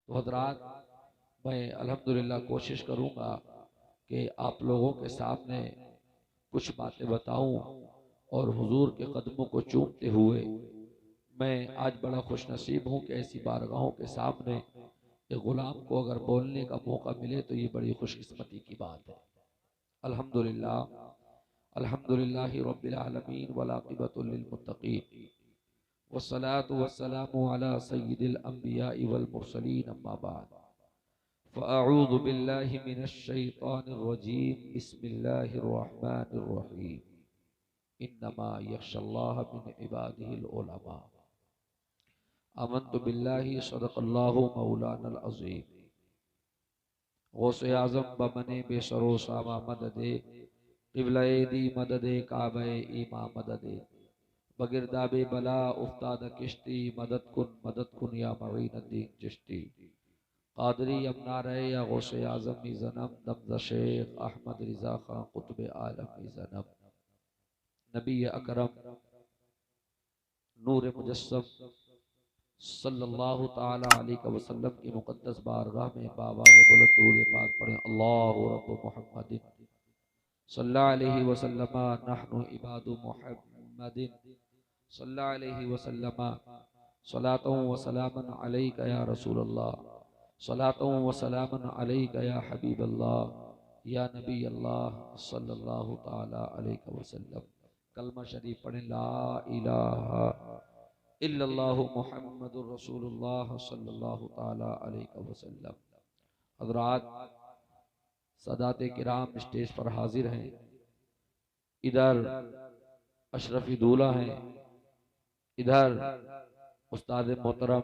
तो हजरात, मैं अल्हम्दुलिल्लाह कोशिश करूँगा कि आप लोगों के सामने कुछ बातें बताऊं और हुजूर के कदमों को चूमते हुए मैं आज बड़ा खुश नसीब हूँ कि ऐसी बारगाहों के सामने एक गुलाम को अगर बोलने का मौका मिले तो ये बड़ी खुशकिस्मती की बात है। अल्हम्दुलिल्लाह, अल्हम्दुलिल्लाहि रब्बिल आलमीन वल आक़िबतुल लिल मुत्तक़ीन वस्सलातु वस्सलामु अला सय्यिदिल अंबिया वल मुरसलीन अम्मा बाद फ़अऊज़ु बिल्लाहि मिनश शैतानिर रजीम बिस्मिल्लाहिर रहमानिर रहीम इन्नमा यख्शल्लाह मिन इबादिहिल उलमा आमन्तु बिल्लाहि सदक़ल्लाहु मौलानल अज़ीम गौसे आज़म बमने बेसरो सामा मददे क़िबला दी मददे काबे ईमा मददे बगिरदाबे बला उफ्ताद किश्ती मदद कुन या मईनुद्दीन चिश्ती कादरी यमुना रहे या गौसे आज़म ई ज़नम दमज़ शेख अहमद रिज़ा खां कुतुब आलम ई ज़नम नबी अकरम नूर मुजस्सम सल्लल्लाहु ताला अलैहि वसल्लम की मुक़द्दस बारगाह में बावाज़ बुलंद दुरूद पाक पढ़ें। अल्लाहु रब्बु मुहम्मदिन सल्लल्लाहु अलैहि वसल्लम नहनु इबादु मुहम्मदिन सल्लल्लाहु अलैहि वसल्लम सलातुन व सलामन अलैका या रसूलल्लाह सलातुन व सलामन अलैका या हबीबल्लाह या नबी अल्लाह सल्लल्लाहु ताला अलैहि वसल्लम। कलमा शरीफ पढ़ें, ला इलाहा इल्लल्लाहु मुहम्मदुर रसूलुल्लाह सल्लल्लाहु ताला अलैहि वसल्लम। हज़रात, सादाते किराम स्टेज पर हाजिर हैं, इधर अशरफी दूल्हा हैं, इधर उस्ताद मोहतरम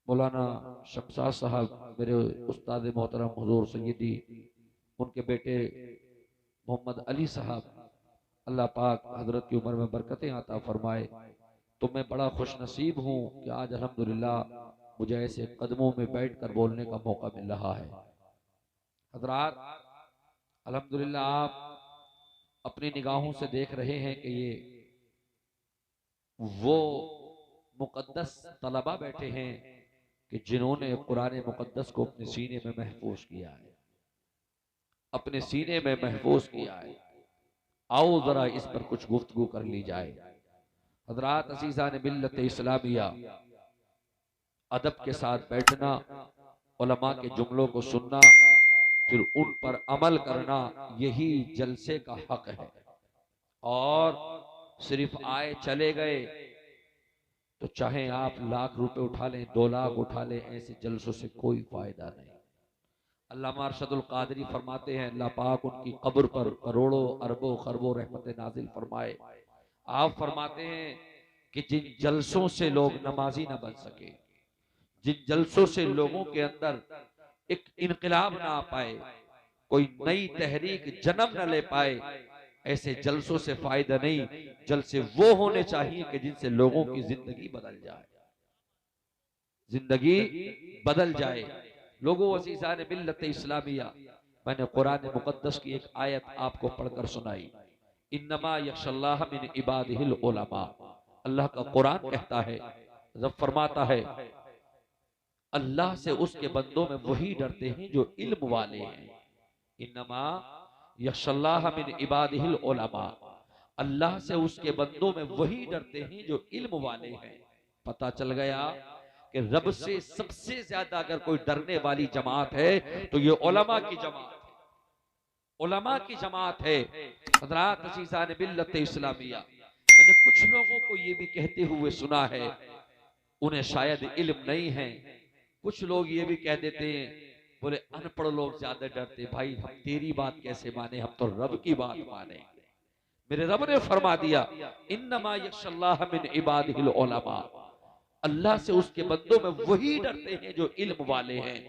मौलाना शमशाद साहब, मेरे उस्ताद मोहतरम हुजूर सय्यदी, उनके बेटे मोहम्मद अली साहब, अल्लाह पाक हजरत की उम्र में बरकतें आता फरमाए। तो मैं बड़ा खुश नसीब हूँ कि आज अल्हम्दुलिल्लाह मुझे ऐसे कदमों में बैठ कर बोलने का मौका मिल रहा है। हजरात, अल्हम्दुलिल्लाह आप अपनी निगाहों से देख रहे हैं कि ये वो मुकद्दस तलबा बैठे हैं कि जिन्होंने कुरान मुकद्दस को अपने सीने में महफूज किया है, अपने सीने में महफूज किया है। आओ जरा इस पर कुछ गुफ्तगू कर ली जाए। हजरात अज़ीज़ान मिल्लत इस्लामिया, अदब के साथ बैठना, उलमा के जुमलों को सुनना, फिर उन पर अमल करना, यही जलसे का हक है। और सिर्फ आए चले गए तो चाहे आप लाख रुपए उठा लें, 2 लाख उठा लें, ऐसे जलसों से कोई फायदा नहीं। अल्लामा अरशदुल कादरी फरमाते हैं, अल्लाह पाक उनकी कब्र पर करोड़ों अरबों खरबों रहमत नाजिल फरमाए। आप फरमाते हैं कि जिन जलसों से लोग नमाजी न बन सके, जिन जलसों से लोगों के अंदर एक इनकलाब ना आ पाए, कोई नई तहरीक जन्म न ले पाए, ऐसे जलसों से फायदा नहीं। जलसे वो होने चाहिए कि जिनसे लोगों की जिंदगी बदल जाए, जिंदगी बदल जाए। लोगों अज़ीज़ान मिल्लत इस्लामिया, मैंने कुरान मुकद्दस की एक आयत आपको पढ़कर सुनाई, इन्नमा यख्शल्लाह मिन इबादिहिल उलमा। अल्लाह का कुरान कहता है, जब फरमाता है, अल्लाह से उसके बंदों में वही डरते हैं जो इल्म वाले हैं। इन्नमा यख्शल्लाह मिन इबादिहिल उलमा, अल्लाह से उसके बंदों में वही डरते हैं जो इल्म वाले हैं। पता चल गया कि रब से सबसे ज्यादा अगर कोई डरने वाली जमात है तो ये उलमा की जमात है, उलमा की जमात है। हज़रात अज़ीज़ान मिल्लत इस्लामिया, मैंने कुछ लोगों को ये भी कहते हुए सुना है, उन्हें शायद इल्म नहीं है। कुछ लोग ये भी कह देते हैं, बोले अनपढ़ लोग ज्यादा डरते। भाई हम तेरी बात कैसे माने, हम तो रब की बात माने। मेरे रब ने फरमा दिया, इन्नमा यख्शल्लाह मिन इबादिहिल उलमा, अल्लाह से उसके बंदों में वही डरते हैं जो इल्म वाले हैं।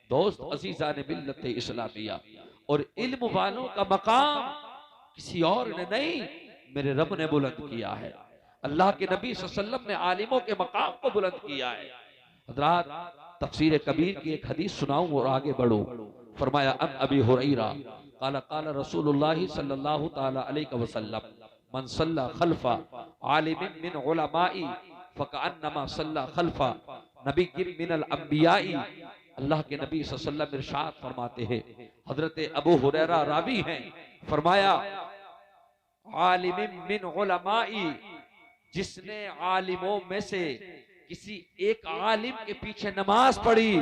दोस्त अज़ीज़ान मिल्लत इस्लामिया, और इल्म वालों का मकाम किसी और ने नहीं, मेरे रब ने बुलंद किया है। अल्लाह के नबी सल्लल्लाहु अलैहि वसल्लम ने आलिमों के मकाम को बुलंद किया है। हज़रात, तफसीर कबीर की एक हदीस सुनाऊं और आगे बढ़ो। फरमाया, अन अबी हुरैरा काला काला रसूलुल्लाह सल्लल्लाहु ताला अलैहि वसल्लम, मन सल्ला खल्फा आलिमिन मिन उलमाई फकअन्नमा सल्ला खल्फा नबी की मिनल अंबियाई, अल्लाह के नबी सल्लल्लाहु अलैहि वसल्लम इरशाद फरमाते हैं, हजरत अबू हुरैरा रावी हैं, फरमाया आलिमिन मिन उलमाई, जिसने आलिमों में से किसी एक आलिम के पीछे नमाज पढ़ी,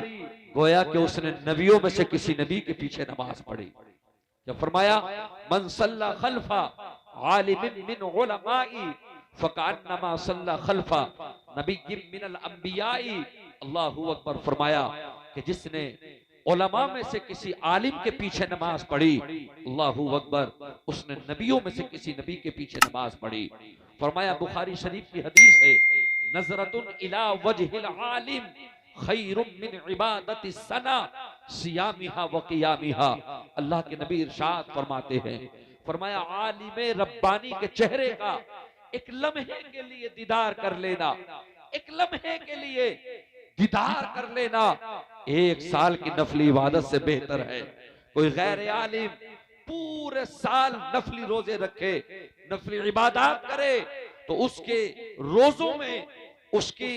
गोया कि उसने नबियों में से किसी नबी के पीछे नमाज पढ़ी। क्या फरमाया, मन सल्ला खल्फा आलिमिन मिन उलमाई फकान्नमा सल्ला खल्फा नबिय्यिन मिनल अंबियाई। अल्लाहू अकबर। फरमाया कि जिसने उलमा में से किसी आलिम के पीछे नमाज पढ़ी, अल्लाहू अकबर, उसने नबियों में से किसी नबी के पीछे नमाज पढ़ी। फरमाया बुखारी शरीफ की हदीस है, नजरतुन इला वजहिल आलिम खैरुम मिन इबादति सना सियामिहा व क़ियामिहा। अल्लाह के नबी इरशाद फरमाते हैं, फरमाया आलिम रब्बानी के चेहरे का एक लम्हे के लिए दीदार कर लेना, एक लम्हे के लिए दीदार कर लेना, 1 साल की नफली इबादत से बेहतर है। कोई गैर आलिम पूरे साल नफली रोजे रखे, नफली इबादत करे, तो उसके रोजों में, उसकी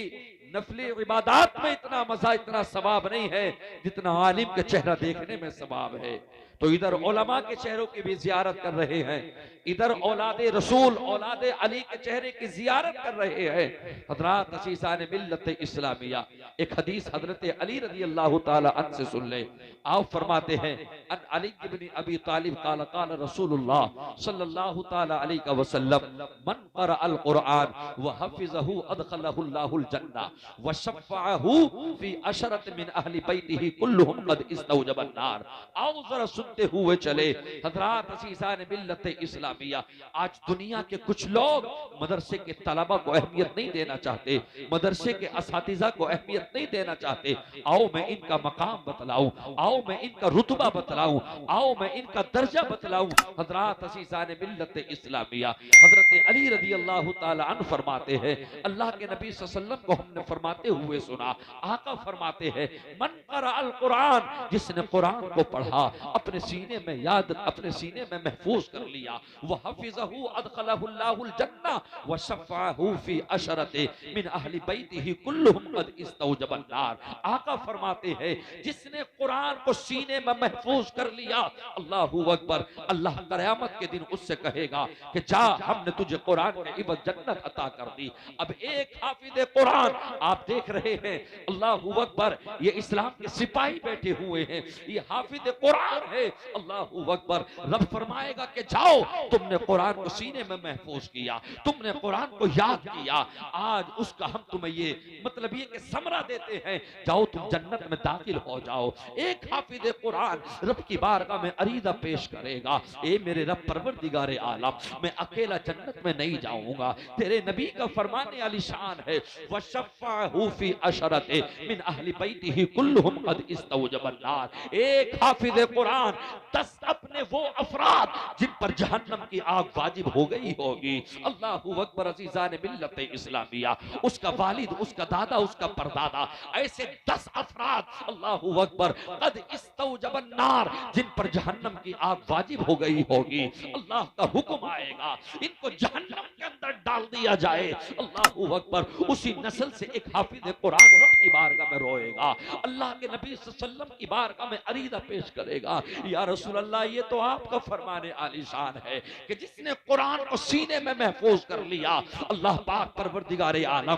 नफली इबादत में इतना मजा, इतना सवाब नहीं है जितना आलिम के चेहरा देखने में सवाब है। तो इधर उलमा के चेहरों की भी जियारत कर रहे हैं, इधर औलादे रसूल, औलादे अली के चेहरे की जियारत कर रहे हैं। हजरात असीसाने मिल्लत इस्लामिया, एक हदीस हजरत अली रज़ी अल्लाह ताला अन्हु से सुन ले। आप फरमाते हैं, अन अली इब्न अबी तालिब क़ाल क़ाल रसूलुल्लाह सल्लल्लाहु ताला अलैहि वसल्लम, मन क़रा अल क़ुरआन व हफ़िज़हु अदख़लहु अल्लाहुल जन्नह व शफ़अहु फ़ी अशरत मिन अहली बैतिही कुल्लुहुम क़द इस्तौजबन नार। आओ जरा सुनते हुए चले। हजरात असीसाने मिल्लत इस्लामिया, आज दुनिया के कुछ लोग मदरसे के तलबा को अहमियत नहीं देना चाहते, मदरसे के असातिज़ा को अहमियत नहीं देना चाहते। आओ मैं इनका मकाम बतलाऊं, आओ मैं इनका रुतबा बतलाऊं, आओ मैं इनका दर्जा बतलाऊं। हजरात असीसाने मिल्लत इस्लामिया, हजरत अली रज़ी अल्लाह ताला अन्हु फरमाते हैं, अल्लाह के नबी सल्लल्लाहु अलैहि वसल्लम को हमने फरमाते हुए सुना। आका फरमाते हैं, मन क़रा अल क़ुरआन, जिसने कुरान को पढ़ा, अपने सीने में याद, अपने सीने में महफूज कर लिया, वह हफ़िज़हु अदख़लहु अल्लाहुल जन्नह व शफ़अहु फ़ी अशरति मिन अहली बैतिही कुल्लुहुम क़द इस्तौजबन नार। आका फरमाते हैं, जिसने कुरान को सीने में महफूज कर लिया, अल्लाहू अकबर, अल्लाह क़यामत के दिन उससे कहेगा कि जा, हमने तुझे कुरान के इवज़ जन्नत अता कर दी। अब एक हाफिज़ कुरान आप देख रहे हैं, अल्लाहू अकबर, ये इस्लाम के सिपाही बैठे हुए हैं, ये हाफिज़ कुरान है। अल्लाहू अकबर, रब फरमाएगा कि जाओ, तुमने कुरान को सीने में महफूज किया, तुमने कुरान को याद किया, आज उसका हम तुम्हें ये मतलब ये कि समरा देते हैं, जाओ तुम जन्नत में दाखिल हो जाओ। एक हाफिज़ कुरान रब की बारगाह में अरीदा पेश करेगा, ए मेरे रब परवरदिगारे आलम, मैं अकेला जन्नत में नहीं जाऊंगा, तेरे नबी का फरमाने वाली शान है, वशफ़अहु फ़ी अशरति मिन अहली बैतिही कुल्लुहुम क़द इस्तौजबन नार। एक हाफिज़ कुरान 10 अपने वो अफराद जिन पर जहन्नम की आग वाजिब हो गई होगी। अल्लाहू अकबर। अज़ीज़ान मिल्लत इस्लामिया, उसका वालिद, उसका दादा, उसका परदादा, ऐसे 10 अफराद, अल्लाहू अकबर, क़द इस्तौजबन नार, जिन पर जहन्नम की आग वाजिब हो गई होगी। अल्लाह का हुक्म आएगा, इनको जहन्नम के अंदर डाल दिया जाए। अल्लाहू अकबर। उसी नस्ल से एक हाफिज़ कुरान रब की बारगाह में रोएगा, अल्लाह के नबी सल्लल्लाहु अलैहि वसल्लम की बारगाह में अरीदा पेश करेगा, या रसूल अल्लाह, ये तो आपका फरमाने आलीशान है कि जिसने कुरान को सीने में महफूज कर लिया, अल्लाह पाक परवरदिगारे आलम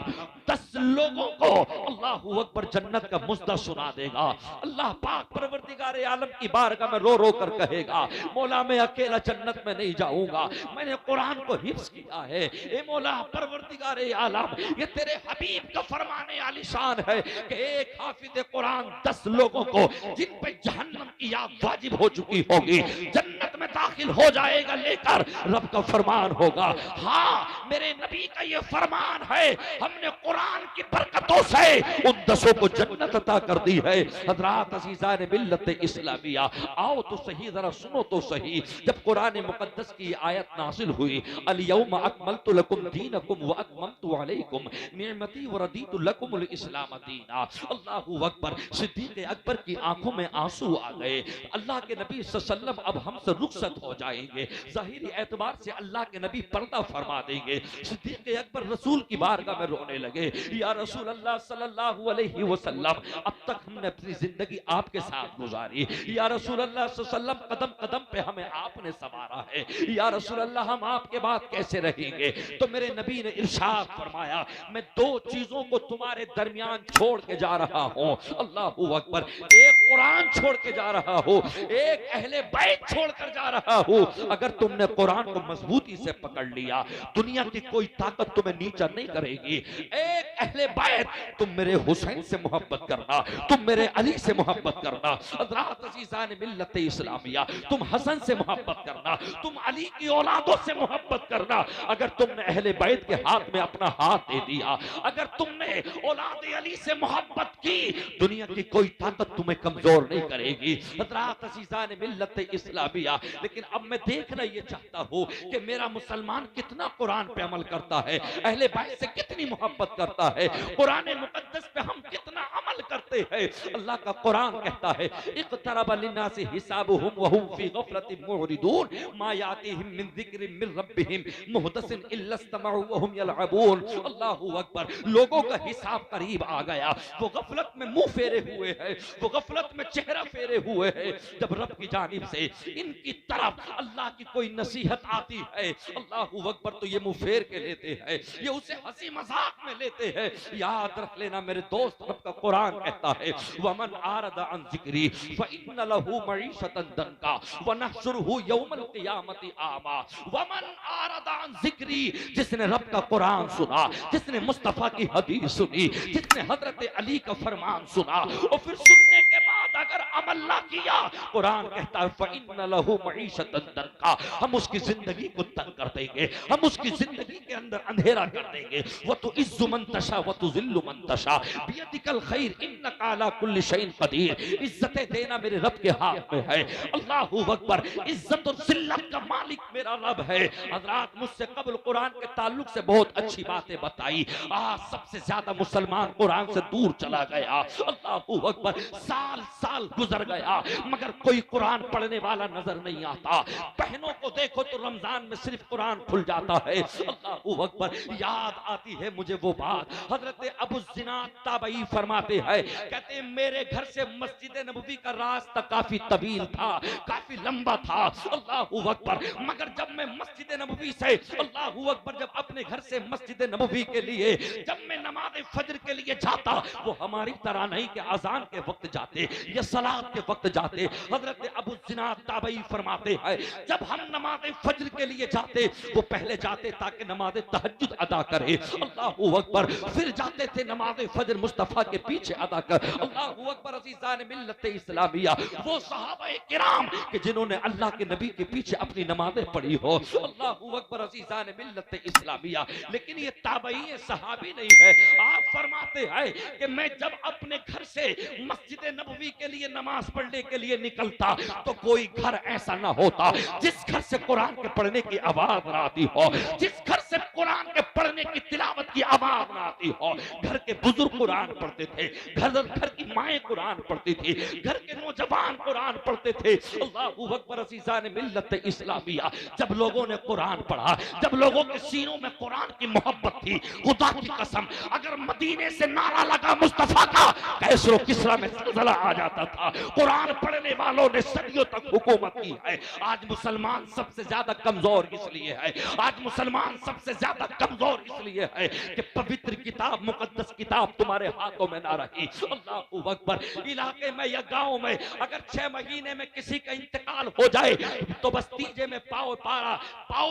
10 लोगों को अल्लाहू अकबर जन्नत का मुज़्दा सुना देगा। अल्लाह पाक परवरदिगारे आलम की बारगाह में रो रो कर कहेगा, मौला मैं अकेला जन्नत में नहीं जाऊंगा, मैंने कुरान को हिफ्ज़ किया है। ए मौला परवरदिगारे आलम, ये तेरे हबीब का फरमाने आलीशान है कि एक हाफिज़ कुरान 10 लोगों को जिन पे जहन्नम की आग वाजिब हो चुकी होगी, जन्नत में दाखिल हो जाएगा लेकर। रब का फरमान होगा, हाँ मेरे नबी का ये फरमान है, हमने कुरान की बरकतों से उन 10 को जन्नत अता कर दी है। हज़रात अज़ीज़ान मिल्लत इस्लामिया, आओ तो सही, जरा सुनो तो सही। जब कुरान मुक़द्दस की आयत नाज़िल हुई, अल यौम अकमलतु लकुम दीनकुम व अतममतु अलैकुम निअमती व रदीतु लकुमुल इस्लाम दीना। अल्लाहू अकबर। सिद्दीक़ अकबर की आंखों में आंसू आ गए। अल्लाह के नबी सल्लल्लाहु अलैहि वसल्लम अब हमसे रुख़सत रुखसत हो जाएंगे। ज़ाहिरी एतबार से अल्लाह के नबी पर्दा फरमा देंगे। सिद्दीक़ अकबर रसूल की बारगाह में रोने लगे, या रसूल अल्लाह सल्लल्लाहु अलैहि वसल्लम, अब तक हमने अपनी जिंदगी आपके साथ गुजारी, या रसूल अल्लाह सल्लल्लाहु अलैहि वसल्लम कदम कदम पे हमें आपने संवारा है, या रसूल अल्लाह हम आपके बाद कैसे रहेंगे। तो मेरे नबी ने इरशाद फरमाया, मैं दो चीजों को तुम्हारे दरमियान छोड़ के जा रहा हूँ, अल्लाहू अकबर, एक कुरान छोड़ के जा रहा हूँ, एक अहले बैत छोड़ कर जा रहा हूँ। अगर तुमने कुरान को मजबूती से पकड़ लिया, दुनिया की कोई ताकत तुम्हें नीचा नहीं करेगी। एक अहले बैत, तुम मेरे हुसैन से मोहब्बत करना, तुम मेरे अली से मोहब्बत करना, हज़रात अज़ीज़ान मिल्लत इस्लामिया, तुम हसन से मोहब्बत करना, तुम अली की औलादों से मोहब्बत करना। अगर तुमने अहले बैत के हाथ में अपना हाथ दे दिया, अगर तुमने औलाद अली से मोहब्बत की, दुनिया की कोई ताकत तुम्हें कमजोर नहीं करेगी। हज़रात अज़ीज़ान मिल्लत इस्लामिया, लेकिन अब मैं देखना ये चाहता हूँ कि मेरा मुसलमान कितना कुरान पे अमल करता है, अहले बैत से कितनी मोहब्बत करता है, कुरान मुक़द्दस पे हम कितना अमल करते हैं। अल्लाह का कुरान कहता है, इक़्तरब लिन्नासि हिसाबुहुम व हुम फी गफ़लतिन मुअरिदून मा यातिहिम मिन ज़िक्रिन मिन रब्बिहिम मुहदसिन इल्ला इस्तमऊ व हुम यलअबून। अल्लाहू अकबर, लोगों का हिसाब करीब आ गया, वो गफलत में मुंह फेरे हुए हैं, वो गफलत में चेहरा फेरे हुए हैं। जब रब की जानिब से इनकी तरफ अल्लाह की कोई नसीहत आती है, अल्लाहू अकबर, तो ये मुंह फेर के लेते हैं, ये उसे हंसी मजाक में लेते हैं। याद रख लेना मेरे दोस्त, रब का कुरान कहता है, वमन आरदा अन ज़िक्री फ़इन्न लहू मईशतन दंका व नहशुरुहु यौमल क़ियामति आमा। वमन आरदा अन ज़िक्री, जिसने रब का कुरान सुना, जिसने मुस्तफा की हदीस सुनी, जिसने हजरत अली का फरमान सुना और फिर सुनने के बाद अगर अमल ना किया, कुरान कहता है फ़इन्न लहू मईशतन दंका, हम उसकी जिंदगी को तंग कर देंगे, हम उसकी जिंदगी के अंदर अंधेरा कर देंगे। व तो इज़्ज़ु मन तशा व तुज़िल्लु मन तशा बियदिकल खैर इन्नका अला कुल्लि शैइन क़दीर। इज्जतें देना मेरे रब के हाथ में है। अल्लाहू अकबर, इज्जत और जिल्लत का मालिक मेरा रब है। हज़रात मुझसे कबल कुरान के ताल्लुक से बहुत अच्छी बातें बताई। आज सबसे ज्यादा मुसलमान कुरान से दूर चला गया। अल्लाहू अकबर, साल साल गुजर गया मगर कोई कुरान पढ़ने वाला नजर नहीं आता। बहनों को देखो तो रमजान में सिर्फ कुरान खुल जाता है। अल्लाहू अकबर, याद आती है मुझे वो बात, हजरत अबू ज़िनाद ताबई फरमाते हैं, कहते हैं मेरे घर से मस्जिद नबवी का रास्ता काफी तवील था, काफी लंबा था। अल्लाहू अकबर, मगर जब मैं मस्जिद नबवी से, अल्लाहू अकबर, जब अपने घर से मस्जिद नबवी के लिए जब मैं नमाज फजर के लिए जाता, वो हमारी तरह नहीं कि अजान के वक्त जाते या सलात के वक्त जाते। हजरत अबू ज़िनाद ताबई फरमाते हैं, जब हम नमाज फजर के लिए जाते, वो पहले जाते ताकि नमाज तहज्जुद अदा करे, अल्लाहू अकबर, फिर जाते थे नमाज फजर मुस्तफा के पीछे अदा कर। अल्लाहू अकबर, अज़ीज़ान मिल्लत इस्लामिया, वो सहाबाए किराम कि जिन्होंने अल्लाह के नबी के पीछे अपनी नमाजें पढ़ी हो। अल्लाहू अकबर, अज़ीज़ान मिल्लत इस्लामिया, लेकिन ये ताबई सहाबी नहीं है। आप फरमाते हैं कि मैं जब अपने घर से मस्जिद नबवी के लिए नमाज पढ़ने के लिए निकलता तो कोई घर ऐसा ना होता जिस घर से कुरान के पढ़ने की आवाज ना आती हो, जिस घर से कुरान के पढ़ने की तिलावत की आवाज ना आती हो। घर के बुजुर्ग कुरान पढ़ते थे, घर की माएं कुरान पढ़ती थी, घर के नौजवान कुरान पढ़ते थे। अल्लाहू अकबर, अज़ीज़ान मिल्लत इस्लामिया, जब लोगों ने कुरान पढ़ा, जब लोगों के सीनों में कुरान की मोहब्बत थी, खुदा की कसम अगर मदीने से नारा लगा मुस्तफा का, कैसरो किसरा में ज़लज़ला आ जाता था। कुरान पढ़ने वालों ने सदियों तक हुकूमत की है। आज मुसलमान सबसे ज्यादा कमजोर इसलिए है, आज मुसलमान सबसे ज्यादा कमजोर इसलिए है कि पवित्र किताब, मुकद्दस किताब तुम्हारे हाथों में ना रही। अल्लाहू अकबर, इलाके में या गांव में अगर 6 महीने में किसी का इंतकाल हो जाए तो बस तीजे में पाव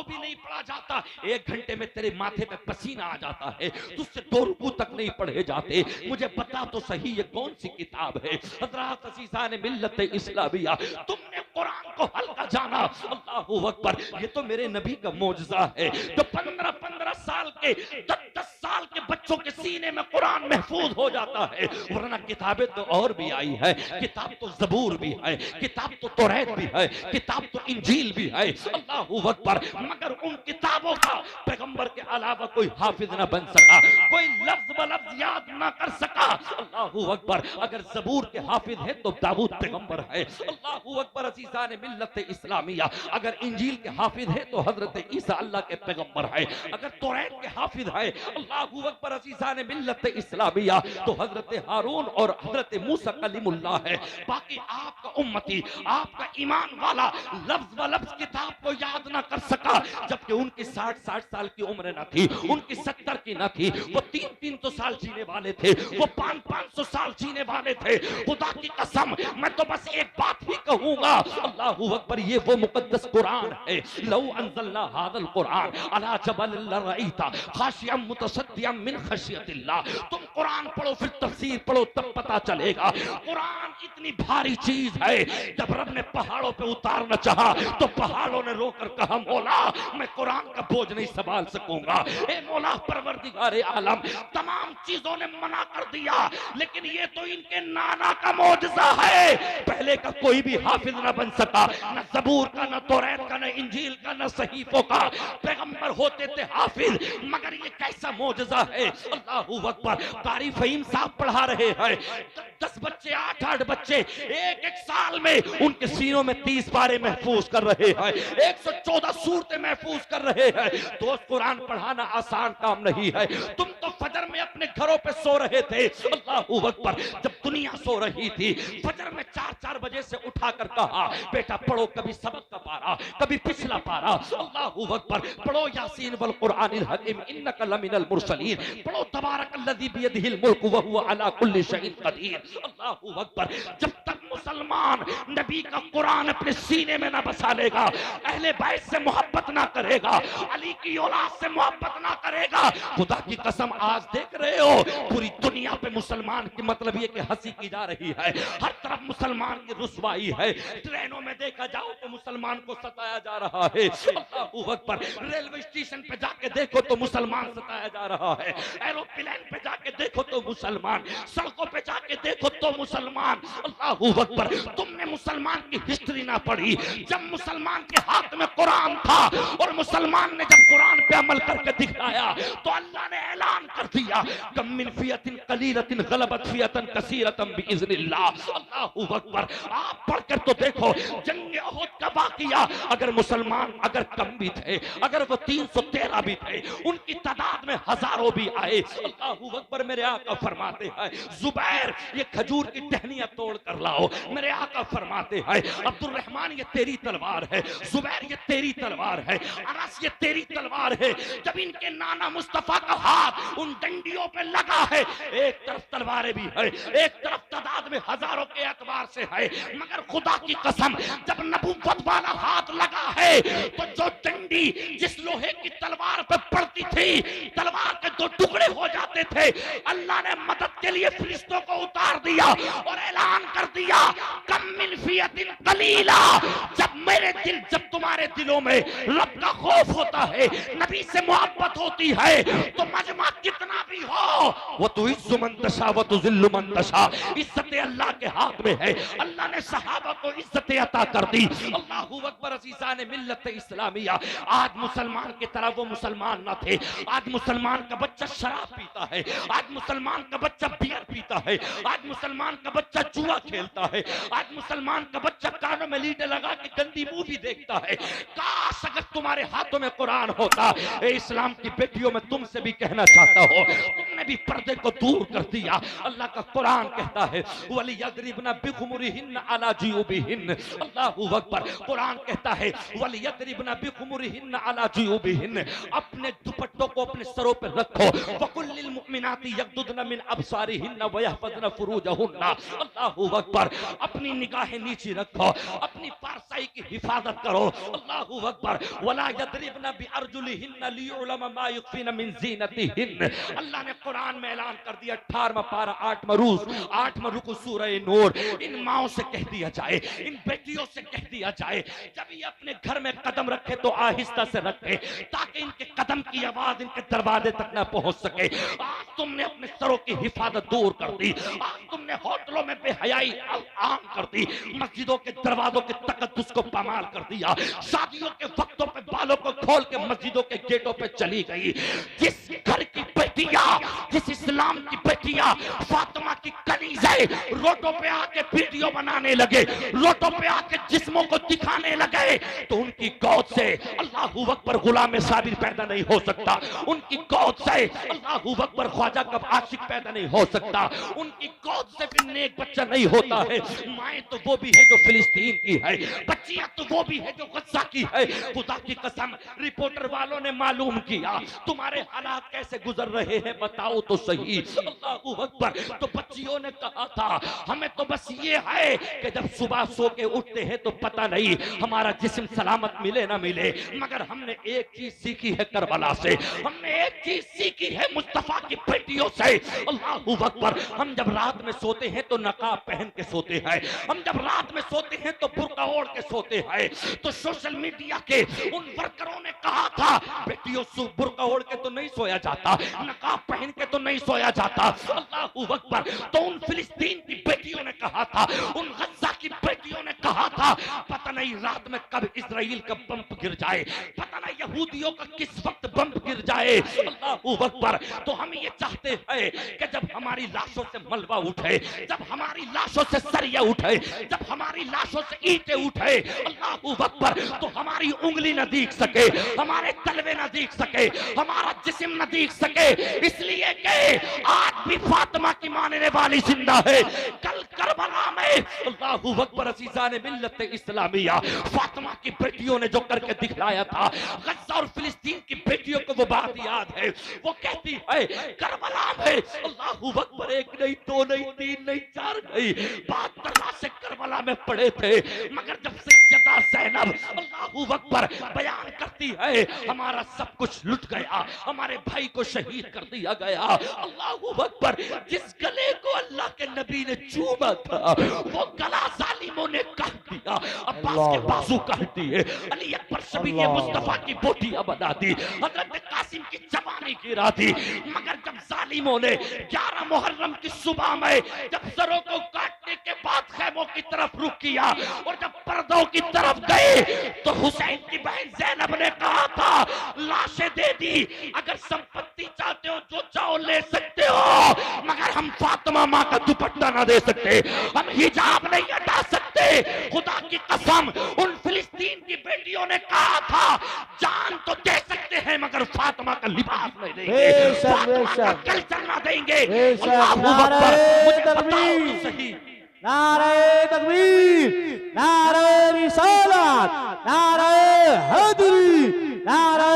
भी नहीं पड़ा जाता, 1 घंटे में तेरे माथे पे पसीना आ जाता है, तुझसे 2 रुकू तक नहीं पढ़े जाते। मुझे बता तो सही ये कौन सी किताब है? हज़रात अज़ीज़ान मिल्लत इस्लामिया, तुमने कुरान को हल्का जाना। अल्लाहू अकबर, ये तो मेरे नबी का मौजज़ा है जो 15-15 साल के 10-10 साल के बच्चों के सीने में कुरान महफूज हो जाता है। वरना किताबें तो और भी आई है, किताब तो ज़बूर भी है, किताब तो तौरात भी है, किताब तो इंजील भी है। अल्लाहू अकबर, मगर उन किताबों का पैगंबर के अलावा कोई हाफिज ना बन सका, कोई लफ्ज ब लफ्ज याद ना कर सका। अल्लाहू अकबर, अगर ज़बूर के हाफिज है तो दाऊद पैगंबर है। अल्लाहू अकबर, अज़ीज़ान मिल्लत इस्लामिया, अगर इंजील के हाफिज है तो हजरत ईसा अल्लाह के पैगंबर है, अगर तौरात के हाफिज है अल्लाहू अकबर अज़ीज़ान मिल्लत इस्लामिया तो हजरत हारून और हजरत मूसा कलीमुल्लाह है। बाकी आपका उम्मती, आपका ईमान वाला लफ्ज व लफ्ज किताब को याद ना कर सका, जबकि उनकी 60-60 साल की उम्र ना थी, उनकी 70 की ना थी, वो 300-300 साल जीने वाले थे, वो 500-500 साल जीने वाले थे। खुदा की कसम मैं तो बस एक बात ही कहूंगा, अल्लाहू अकबर, ये वो मुकद्दस कुरान है। लौ अंज़लना हाज़ल कुरान अला जबल लरअईता खाशियम मुतसद्दियम मिन खशियतिल्लाह। तुम कुरान पढ़ो फिर तफसीर पढ़ो तब पता चलेगा। कुरान इतनी भारी चीज है, जब रब ने पहाड़ों पे उतारना चाहा तो पहाड़ों ने रोकर कहा मौला मैं कुरान का बोझ नहीं संभाल सकूंगा। ए मौला परवरदिगार आलम, तमाम चीजों ने मना कर दिया, लेकिन ये तो इनके नाना का मौजज़ा है। पहले का कोई भी हाफिज ना बन सका, न ज़बूर का, न तौरात का, न इंजील का, न सहीफों का। पैगंबर होते थे हाफिज, मगर ये कैसा मौजज़ा है। अल्लाहू अकबर। कारी फहीम साहब पढ़ा रहे हैं, 10 बच्चे, 8-8 बच्चे एक साल में उनके सीनों में 30 पारे महफूज कर रहे हैं, 114 सूरतें महफूज कर रहे हैं। दोस्त, कुरान पढ़ाना आसान काम नहीं है। तुम तो फजर में अपने घरों पे सो रहे थे, अल्लाहू अकबर, जब दुनिया सो रही थी, फजर में 4-4 बजे से उठाकर कहा बेटा पढ़ो, कभी सबक का पारा, कभी पिछला पारा, अल्लाहू अकबर, पढ़ो यासीन वल कुरानिल हकीम इन्नका लमिनल मुरसलीन, पढ़ो तबारकल्लज़ी बियदिहिल मुल्क व हुवा अला कुल्लि शैइन कदीर। अल्लाहू अकबर। जब तक मुसलमान नबी का कुरान अपने सीने में ना बसा लेगा, अहले बैत से मोहब्बत ना करेगा, अली की औलाद से मोहब्बत ना करेगा, खुदा की कसम आज देख रहे हो पूरी दुनिया पे मुसलमान की मतलब ये कि हंसी की जा रही है, हर तरफ मुसलमान की रुसवाई है। ट्रेनों में देखा जाओ तो मुसलमान को सताया जा रहा है, अल्लाहू अकबर। रेलवे स्टेशन पे जाके देखो तो मुसलमान सताया जा रहा है, एरोप्लेन पे जाके देखो तो मुसलमान, सड़कों पे जाके देखो तो मुसलमान, अल्लाहू अकबर। तुमने मुसलमान की हिस्ट्री ना पढ़ी। जब मुसलमान के हाथ में कुरान था और मुसलमान ने जब कुरान पे अमल करके दिखाया तो अल्लाह ने ऐलान कर दिया कम मिन फियतिन कलीलतिन गलबत फियतन कसीरतन बिइज़्निल्लाह। अल्लाहू अकबर। आप पढ़कर तो देखो जंग उहद का वाक़या, अगर मुसलमान अगर कम भी थे, अगर वो 313 भी थे, उनकी तादाद में हजारों भी आए, अल्लाहू अकबर। मेरे आका फरमाते हैं जुबैर ये खजूर की टहनियां तोड़ कर लाओ, मेरे आका फरमाते हैं अब्दुल रहमान ये तेरी तलवार है, जुबैर ये तेरी तलवार है, अनस ये तेरी तलवार है। जब इनके नाना मुस्तफा का हाथ उन डंडियों पे लगा है, एक तरफ तलवारें भी है, एक तरफ तादाद में हजारों के एतबार से है, मगर खुदा की कसम जब नबूवत वाला हाथ लगा है तो जो डंडी जिस लोहे की तलवार पे पड़ती थी, तलवार के 2 टुकड़े हो जाते थे, अल्लाह ने मदद के लिए फरिश्तों को उतार दिया और ऐलान कर दिया कम मिन फियतिन कलीला। जब तुम्हारे दिलों में रब का खौफ होता है, नबी से मोहब्बत होती है, तो मजमा कितना भी हो वो तो इज्जु मन तशा व तुज़िल्लु मन तशा, इज्जत अल्लाह के हाथ में है। अल्लाह ने सहाबा को इज्जत अता कर दी। अल्लाहू अकबर। अज़ीज़ान मिल्लत इस्लामिया, आज मुसलमान की तरह वो मुसलमान न थे। आज मुसलमान का बच्चा शराब पीता है, आज मुसलमान का बच्चा बियर पीता है, आज मुसलमान का बच्चा जुआ खेलता है, आज मुसलमान का बच्चा कानों में लीडे लगा के गंदी मूवी देखता है। काश अगर तुम्हारे हाथों में कुरान होता। ए इस्लाम की बेटियों में तुमसे भी कहना चाहता हो, तुमने भी पर्दे को दूर कर दिया। अल्लाह का कुरान कहता है वलियद्रिबना बिखुमुरिहिन अला जुयूबिहिन। अल्लाहू अकबर। कुरान कहता है वलियद्रिबना बिखुमुरिहिन अला जुयूबिहिन, अपने दुपट्टों को अपने सरों पर रखो। वकुल्लिल मुमिनाति यगदुदना मिन अबसारिहिन व यहफज़ना फुरूजहुन्ना। अल्लाहू अकबर। अपनी निगाहें नीचे रखो, अपनी पारसाई की हिफाजत करो। अल्लाहू अकबर। वला यद्रिबना बिअरजुलिहिन लियुलम मा युखफिना मिन ज़ीनतिहिन। अल्लाह ने कुरान में ऐलान कर दिया 18वां पारा 8वां रूज 8वां रुकू सूरह नूर। इन माओं से कह दिया जाए, इन बेटियों से कह दिया जाए, जब ये अपने घर में कदम रखे तो आहिस्ता से रखे, ताकि इनके कदम की आवाज इनके दरवाजे तक न पहुंच सके। आज तुमने अपने सरों की हिफाजत दूर कर दी, आज तुमने होटलों में बेहयाई आम कर दी, मस्जिदों के दरवाजों के तकद्दुस को पामाल कर दिया, शादियों के वक्तों पे बालों को खोल के मस्जिदों के गेटों पे चली गई। जिस घर की बेटियां, जिस इस्लाम की बेटियां फातिमा की कनीज है, गए, रोडों पे आके वीडियो बनाने लगे, रोडों पे आके जिस्मों को दिखाने लगे, तो उनकी गौद से अल्लाहू अकबर गुलाम साबिर पैदा नहीं हो सकता, उनकी गौद से अल्लाहू अकबर ख्वाजा कब आशिक पैदा नहीं हो सकता, उनकी गौद से भी नेक बच्चा नहीं होता है। माए तो वो भी है जो फिलिस्तीन की है, बच्चियां तो वो भी है जो गज़ा की है। खुदा की कसम, रिपोर्टर वालों ने मालूम किया तुम्हारे हालात कैसे गुजर रहे हैं, बताओ तो सही। अल्लाहू अकबर। तो बच्चियों ने कहा था हमें तो बस ये है कि जब सुबह सो के उठते हैं तो पता नहीं हमारा जिस्म सलामत मिले ना मिले, मगर हमने एक चीज सीखी है करबला से, हमने एक चीज सीखी है मुस्तफा की बेटियों से। अल्लाहू अकबर। हम जब रात में सोते हैं तो नकाब पहन के सोते हैं, हम जब रात में सोते हैं तो बुर्का ओढ़ के सोते हैं। तो सोशल मीडिया के उन वर्करों ने कहा था बेटियों बुर्का ओढ़ के तो नहीं सोया जाता, नकाब पहन के तो नहीं सोया जाता। अल्लाहू अकबर। तो उन फिलिस्तीन की बेटियों ने कहा था, उन गज़ा की बेटियों ने कहा था पता नहीं रात में कब इजराइल का बम गिर जाए, पता नहीं यहूदियों का किस वक्त बम गिर जाए। अल्लाहू अकबर। तो हम ये चाहते हैं कि जब हमारी लाशों से मलबा उठे, जब हमारी लाशों से सरिया उठे, जब हमारी लाशों से ईंटें उठे, अल्लाहू अकबर, तो हमारी उंगली न दिख सके, हमारे तलवे न दिख सके, हमारा जिस्म न दिख सके, इसलिए कि आज भी फातिमा की मानने वाली जिंदा है। कल करबला में अल्लाहू अकबर अज़ीज़ान मिल्लत इस्लामिया फातिमा की बेटियों ने जो करके दिखलाया था, गज़ा और फिलिस्तीन की बेटियों को वो बात याद है। वो कहती है करबला में अल्लाहू अकबर एक नहीं, दो नहीं, तीन नहीं, चार नहीं, 72 लाशें करबला में पड़े थे, मगर जब सैयदा ज़ैनब अल्लाहू अकबर बयान करती है हमारा सब कुछ लुट गया, हमारे भाई को शहीद कर दिया गया। अल्लाहू अकबर। जिस गले को अल्लाह के नबी ने चूमा था वो गला जालिमों ने काट दिया, अब्बास के बाजू काट दिए, अली अकबर सभी ने मुस्तफा की बोटियां बना दी, हजरत कासिम की जवानी गिरा दी। मगर जब जालिमों ने 11 मुहर्रम की सुबह में जब सरों को काटने के बाद खैमों की तरफ रुख किया और जब पर्दों की तरफ गए तो हुसैन की बहन ज़ैनब ने कहा था लाशें दे दी, अगर संपत्ति चाहते हो जो चाहो ले सकते हो, मगर हम फातिमा माँ का दुपट्टा ना दे सकते, हम हिजाब नहीं हटा सकते। खुदा की कसम, उन फिलिस्तीन की बेटियों ने कहा था जान तो दे सकते हैं मगर फातिमा का लिबास नहीं देंगे, फातिमा का कल्चर ना देंगे। अल्लाहू अकबर। मुझे बताओ तो सही। नारे तकबीर, नारे रिसालत, नारे हैदरी, नारे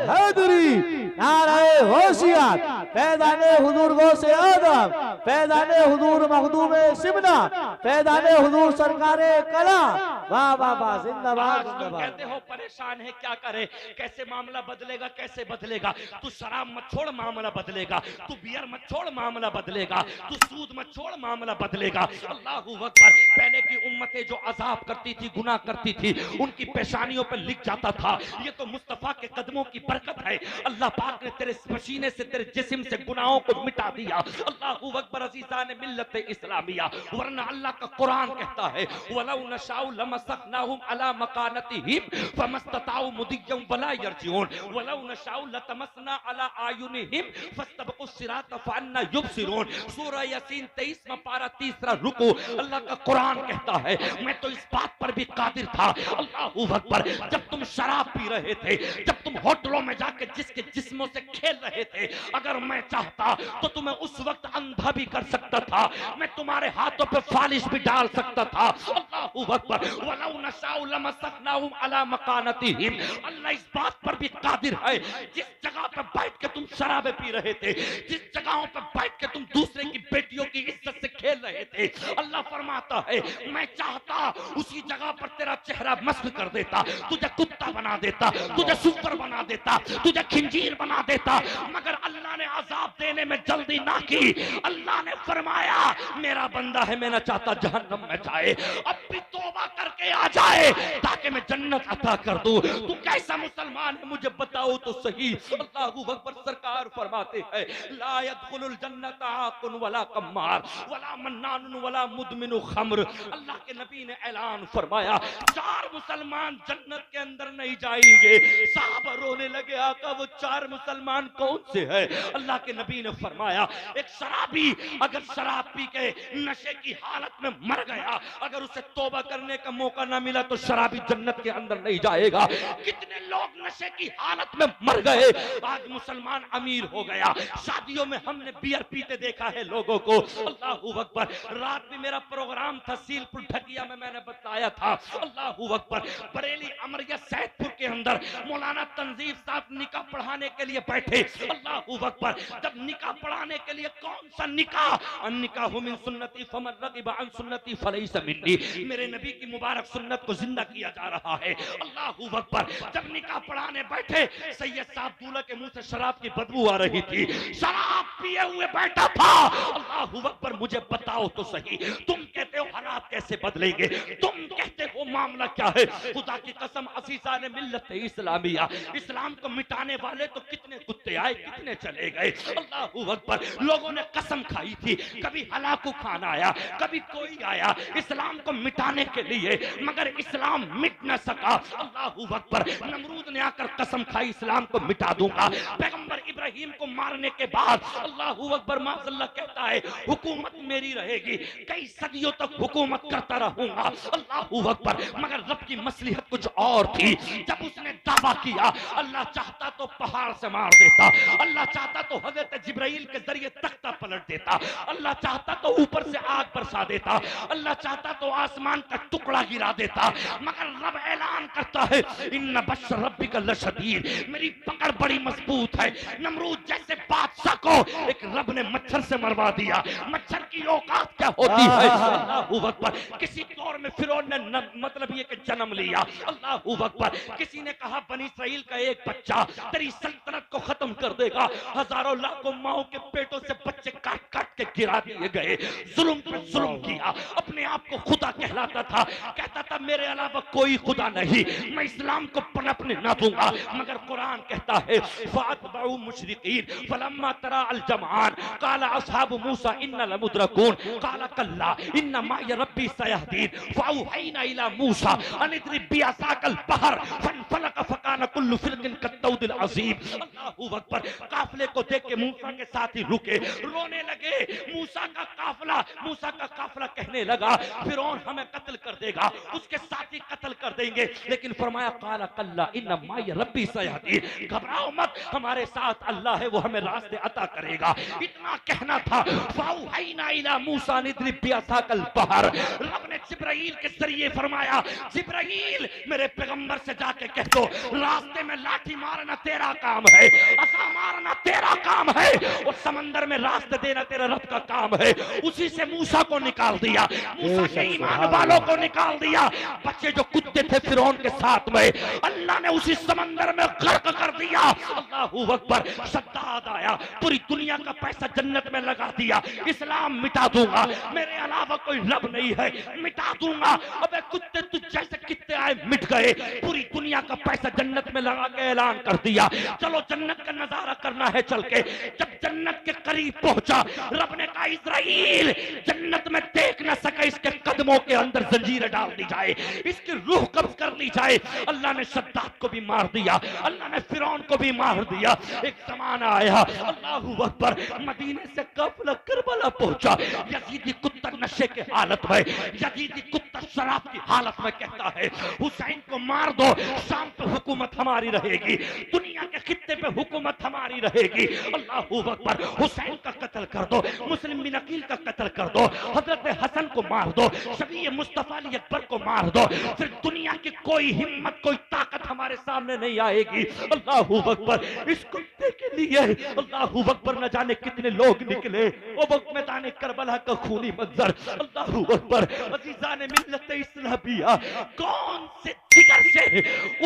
हैदरी, नारे होशियार, फैज़ाने हुजूर गौसे आदम, फैज़ाने हुजूर मखदूमे सिमना, फैज़ाने हुजूर सरकारे कला। वाह वाह वाह, जिंदाबाद जिंदाबाद। कहते हो परेशान है क्या करे, कैसे मामला बदलेगा, कैसे बदलेगा? तू शराब मत छोड़ मामला बदलेगा, तू बियर मत छोड़ मामला बदलेगा, तू सूद मत छोड़ मामला बदलेगा। अल्लाहू अकबर। पहले की उम्मतें जो अजाब करती थी, गुनाह करती थी, उनकी पेशानियों पर लिख जाता था ये तो मुस्तफा के कदमों की बरकत है, अल्लाह पाक ने तेरे पसीने से, तेरे जिस्म से गुनाहों को मिटा दिया। अल्लाहू अकबर। अज़ीज़ान मिल्लत इस्लामिया। वरना अल्लाह का कुरान कहता है वलौ नशाउ लमसखनाहुम अला मकानतिहिम फमस्तताउ मुदिय्यम वला यरजिऊन वलौ नशाउ लतमसना अला आयुनिहिम फस्तबकुस सिरात फअन्ना युबसिरून। सूरह यासीन 23 में पारा 3 रुकू। अल्लाह का कुरान कहता है मैं तो इस बात पर भी कादिर था, अल्लाहू अकबर, जब तुम शराब पी रहे थे, जब तुम होटलों में जाकर जिसके जिस्मों से खेल रहे थे, अगर मैं चाहता तो तुम्हें उस वक्त अंधा भी कर सकता था, मैं तुम्हारे हाथों पे फालिश भी डाल सकता था। अल्लाहू अकबर। वलौ नशाउ लमसखनाहुम अला मकानतिहिम। अल्लाह इस बात पर भी कादिर है, जिस जगह पे बैठ के तुम शराबें पी रहे थे, जिस जगहों पे बैठ के तुम दूसरे की बेटियों की इज्जत से खेल रहे थे, अल्लाह फरमाता है मैं चाहता उसी जगह पर तेरा चेहरा मस्क कर देता, तुझे कुत्ता बना देता, तुझे सुपर बना देता, तुझे खिंजीर बना देता, मगर अल्लाह ने अजाब देने में जल्दी ना की। अल्लाह ने फरमाया मेरा बंदा है, मैं ना चाहता जहन्नम में जाए, अब भी तौबा करके आ जाए ताकि मैं जन्नत अता कर दूं। तू कैसा मुसलमान है मुझे बताओ तो सही। अल्लाहू अकबर। सरकार फरमाते हैं ला यदखुलुल जन्नत आकुन वला कम्मार वला मन्नानुन वला मुदमिनु खम्र। अल्लाह के नबी ने ऐलान फरमाया 4 मुसलमान जन्नत के अंदर नहीं जाएंगे। साहबा रोने लगे आका वो 4 मुसलमान कौन से है? अल्लाह के नबी ने फरमाया एक शराबी अगर शराब पी के नशे की हालत में मर गया, अगर उसे तौबा करने का मौका ना मिला तो शराबी जन्नत के अंदर नहीं जाएगा। कितने लोग नशे की हालत में मर गए। आज मुसलमान अमीर हो गया। शादियों में हमने बियर पीते देखा है लोगों को। अल्लाहू अकबर। रात में मेरा प्रोग्राम था सीलपुर ढकिया में, मैंने बताया था। अल्लाहू अकबर। बरेली अमरिया सैदपुर के अंदर मौलाना तंजीर साहब निकाह पढ़ाने के लिए बैठे। अल्लाहू अकबर। जब निकाह पढ़ाने के लिए कौन सा निकाह? अन्निकाहु मिन सुन्नती फमन रगिब अन सुन्नती फलैसा मिन्नी। मेरे नबी की मुबारक सुन्नत को जिंदा किया जा रहा है। अल्लाहू अकबर। जब निकाह पढ़ाने बैठे सैयद साहब दूल्हे के मुंह से शराब की बदबू आ रही थी, शराब पिए हुए बैठा था। अल्लाहू अकबर। मुझे बताओ तो सही, तुम कहते हो हालात कैसे बदलेंगे, तुम कहते हो मामला क्या है? खुदा की कसम असीसा ने मिल्लत इस्लामिया, इस्लाम को मिटाने वाले तो कितने कुत्ते आए कितने चले गए। अल्लाहू अकबर। लोगों ने कसम खाई थी, कभी हलाकू खान आया, कभी कोई आया इस्लाम को मिटाने के लिए, मगर इस्लाम मिट न सका। अल्लाहू अकबर। नमरूद ने आकर कसम खाई इस्लाम को मिटा दूंगा। पैगंबर इब्राहिम को मारने के बाद अल्लाहू अकबर माज़अल्लाह कहता है हुकूमत मेरी रहेगी, कई सदियों तक हुकूमत करता रहूंगा। अल्लाहू अकबर। मगर रब की मसलिहत कुछ और थी। जब उसने दावा किया, अल्लाह चाहता तो पहाड़ से मार देता, अल्लाह चाहता तो हजरत जिब्राइल के जरिए तख्ता पलट देता, अल्लाह चाहता तो ऊपर से आग बरसा देता, अल्लाह चाहता तो आसमान का टुकड़ा गिरा देता। मगर रब ऐलान करता है इन्ना बश रब्बिका लशदीद, मेरी पकड़ बड़ी मजबूत है। नमरूद जैसे बादशाह को एक रब ने मच्छर से मरवा दिया। मच्छर की औकात क्या होती है? अल्लाहू अकबर। किसी दौर में फिरौन ने मतलब ये कि जन्म लिया। अल्लाहू अकबर। किसी ने कहा बनी इस्राइल का एक बच्चा तेरी सल्तनत को खत्म कर देगा। हजारों लाखों माओं के पेटों से बच्चे काट काट के गिरा दिए गए। जुल्म पर जुल्म किया। अपने आप को खुदा कहलाता था, कहता था मेरे अलावा कोई खुदा नहीं, मैं इस्लाम को पनपने ना दूंगा। मगर कुरान कहता है फातबउ मुशरिकीन फलम्मा तरा अल जमान काला असहाबु मूसा इन्ना लमुद्रकून काला कल्ला इन्ना माय रब्बी सयहदीन फअवहैना इला मूसा अन इद्रिब बिअसाकल बहर फनफलक फकाना कुल्लु फिरकिन कत्तौदिल अज़ीम। अल्लाहू अकबर। काफिले को देख के मूसा के साथ ही रुके, रोने लगे। मूसा का काफिला कहने लगा फिरौन हमें कत्ल कर देगा, उसके साथी कत्ल कर देंगे। लेकिन फरमाया काला कल्ला इन्ना माय रब्बी सयहदीन, घबराओ मत, हमारे साथ अल्लाह है, वो हमें रास्ते अता करेगा। इतना कहना था। फअवहैना इला मूसा निद्रिब बिअसाकल बहर। रब ने जिब्राइल के जरिए फरमाया जिब्राइल मेरे पैगंबर से जाके कह दो रास्ते में लाठी मारना तेरा काम है, असा मारना तेरा काम है, और समंदर में रास्ते देना तेरा रब का काम है। उसी से मूसा को निकाल दिया, मूसा के ईमान वालों को निकाल दिया। बच्चे जो कुत्ते थे फिरौन के साथ में, अल्लाह ने उसी समंदर में गर्क कर दिया। अल्लाहू अकबर। शद्दाद आया, पूरी दुनिया का पैसा जन्नत में लगा दिया, इस्लाम मिटा दूंगा, मेरे अलावा कोई रब नहीं है, मिटा दूंगा। अबे कुत्ते तुझ जैसे कितने आए मिट गए, पूरी दुनिया का पैसा जन्नत में लगा के ऐलान कर दिया चलो जन्नत का नजारा करना है चल के। जब जन्नत के करीब पहुंचा, रब ने कहा इस्राइल जन्नत में देख ना सके, इसके कदमों के अंदर जंजीरें डाल दी जाए, इसकी रूह कब्ज कर ली जाए। अल्लाह ने शद्दाद को भी मार दिया, अल्लाह ने फिरौन को भी मार दिया। एक जमाना आया, अल्लाहू अकबर, मदीने से काफिला करबला पहुंचा। यजीदी कुत्ता नशे के हालत में, यजीदी कुत्ता शराब की हालत में कहता है हुसैन को मार दो, शाम पे हुकूमत हमारी रहेगी, दुनिया के खित्ते पे हुकूमत हमारी रहेगी। अल्लाहू अकबर। हुसैन का कत्ल कर दो, मुस्लिम बिन अकील का कत्ल कर दो, हजरत हसन को मार दो, शबी मुस्तफा अली अकबर को मार दो, फिर दुनिया की कोई हिम्मत कोई ताकत हमारे सामने नहीं आएगी। अल्लाहू अकबर। इस कुत्ते के लिए अल्लाहू अकबर न जाने कितने लोग निकले। वो वक्त मैदान करबला का खूनी मंजर। अल्लाहू अकबर। अजीजान मिल्लत इस्लामिया, कौन से जिगर से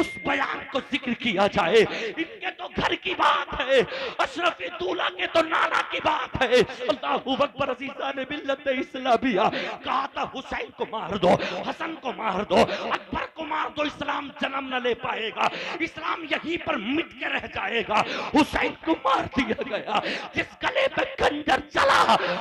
उस बयान को जिक्र किया जाए। इनके तो घर की बात है, अशरफी दूल्हा के तो नाना की बात है। अल्लाहू अकबर। अज़ीज़ान मिल्लत इस्लामिया, कहा था हुसैन को मार दो, हसन को मार दो, अकबर को मार दो, इस्लाम जन्म न ले पाएगा, इस्लाम यहीं पर मिट के रह जाएगा। हुसैन को मार दिया गया। जिस गले पे खंजर चला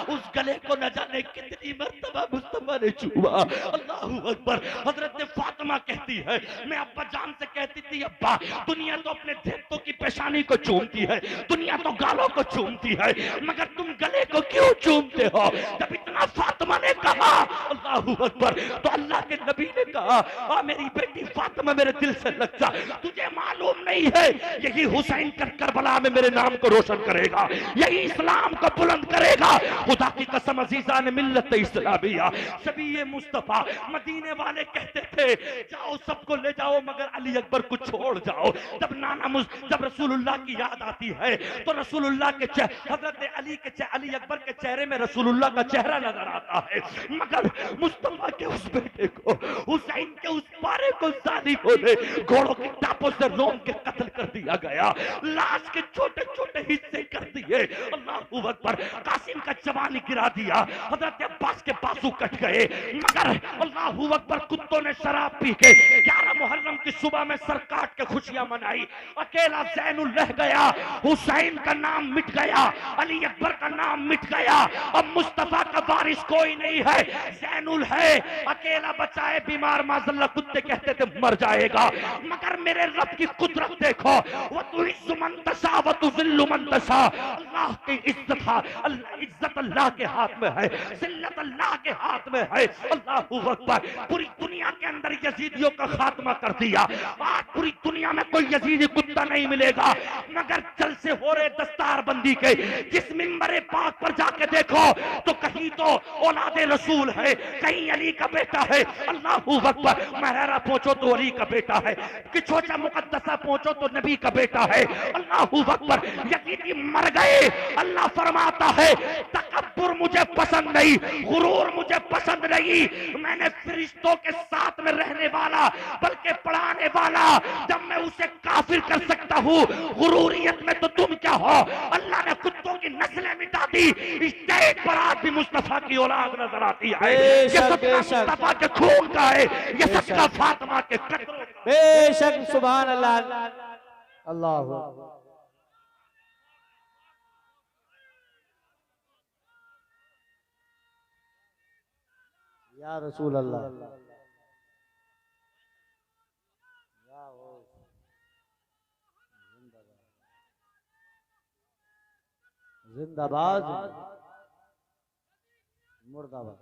उस गले को न जाने कितनी मर्तबा मुस्तफा ने छुआ। अल्लाहू अकबर। हजरत फातिमा कहती है, मैं अब्बा जान से कहती थी, अब्बा दुनिया तो अपने देवतों की पेशानी को चूमती है, दुनिया तो गालों को चूमती है, मगर तुम गले को क्यों चूमते हो? जब इतना फातिमा ने कहा अल्लाहू अकबर, तो अल्लाह के नबी ने कहा, आ मेरी बेटी फातिमा मेरे दिल से लग जा, तुझे मालूम नहीं है यही हुसैन कर करबला में मेरे नाम को रोशन करेगा, यही इस्लाम को बुलंद करेगा। खुदा की कसम अज़ीज़ान मिल्लत इस्लामिया, सभी ये मुस्तफा मदीने वाले कहते थे, जाओ सबको ले जाओ मगर अली अकबर को छोड़ जाओ। जब रसूलुल्लाह की याद आती है तो रसूलुल्लाह के हजरत अली अकबर के चेहरे में रसूलुल्लाह का चेहरा नजर आता है, मगर मुस्तफा के उस बेटे को, हुसैन के उस पारे को ज़ालिमों ने घोड़ों के टापों से रोम के कत्ल कर दिया गया, लाश के छोटे छोटे हिस्से कर दिए। अल्लाहू अकबर। कासिम का जवानी गिरा दिया, हजरत अब्बास के बाजू कट गए, मगर अल्लाहू अकबर कुत्तों ने शराब पी के 11 मुहर्रम की सुबह में सर काट के खुशियां मनाई। अकेला ज़ैनुल रह गया, हुसैन का नाम मिट गया, अली अकबर का नाम मिट गया। अब मुस्तफा का वारिस कोई नहीं है, ज़ैनुल है, अकेला बचा है, बीमार माज़ल्ला कुत्ते कहते थे मर जाएगा, मगर मेरे रब की कुदरत देखो, वो तू इज्जुमन तशा व तुज़िल्लु मन तशा। अल्लाह की इज्जत अल्लाह के हाथ में है, जिल्लत अल्लाह के हाथ में है। अल्लाहू अकबर। पूरी दुनिया के अंदर यजीदियों का खात्मा कर दिया। आज पूरी दुनिया में कोई यजीदी कुत्ता नहीं मिलेगा, मगर जल से हो रहे दस्तार बंदी के जिस मिंबरे पाक पर जाके देखो तो कहीं तो औलादे रसूल है, कहीं अली का बेटा है। अल्लाहू अकबर। महरा पहुंचो तो अली का बेटा है, किछोचा मुकद्दसा पहुंचो तो नबी का बेटा है। अल्लाहू अकबर। यजीदी मर गए। अल्लाह फरमाता है, तकब्बुर मुझे पसंद नहीं, गुरूर मुझे पसंद नहीं, मैंने फरिश्तों के साथ में रहने वाला बल्कि पढ़ाने वाला, जब मैं उसे काफिर कर सकता हूँ, गुरूरियत में तो तुम क्या हो? अल्लाह ने कुत्तों की नस्लें मिटा दी, इस स्टेज पर आज भी मुस्तफा की औलाद नजर आती है। ये सदका मुस्तफा के खून का है, ये सदका फातिमा के कत्ल। बेशक सुभान अल्लाह। अल्लाह या रसूल अल्लाह। जिंदाबाद मुर्दाबाद।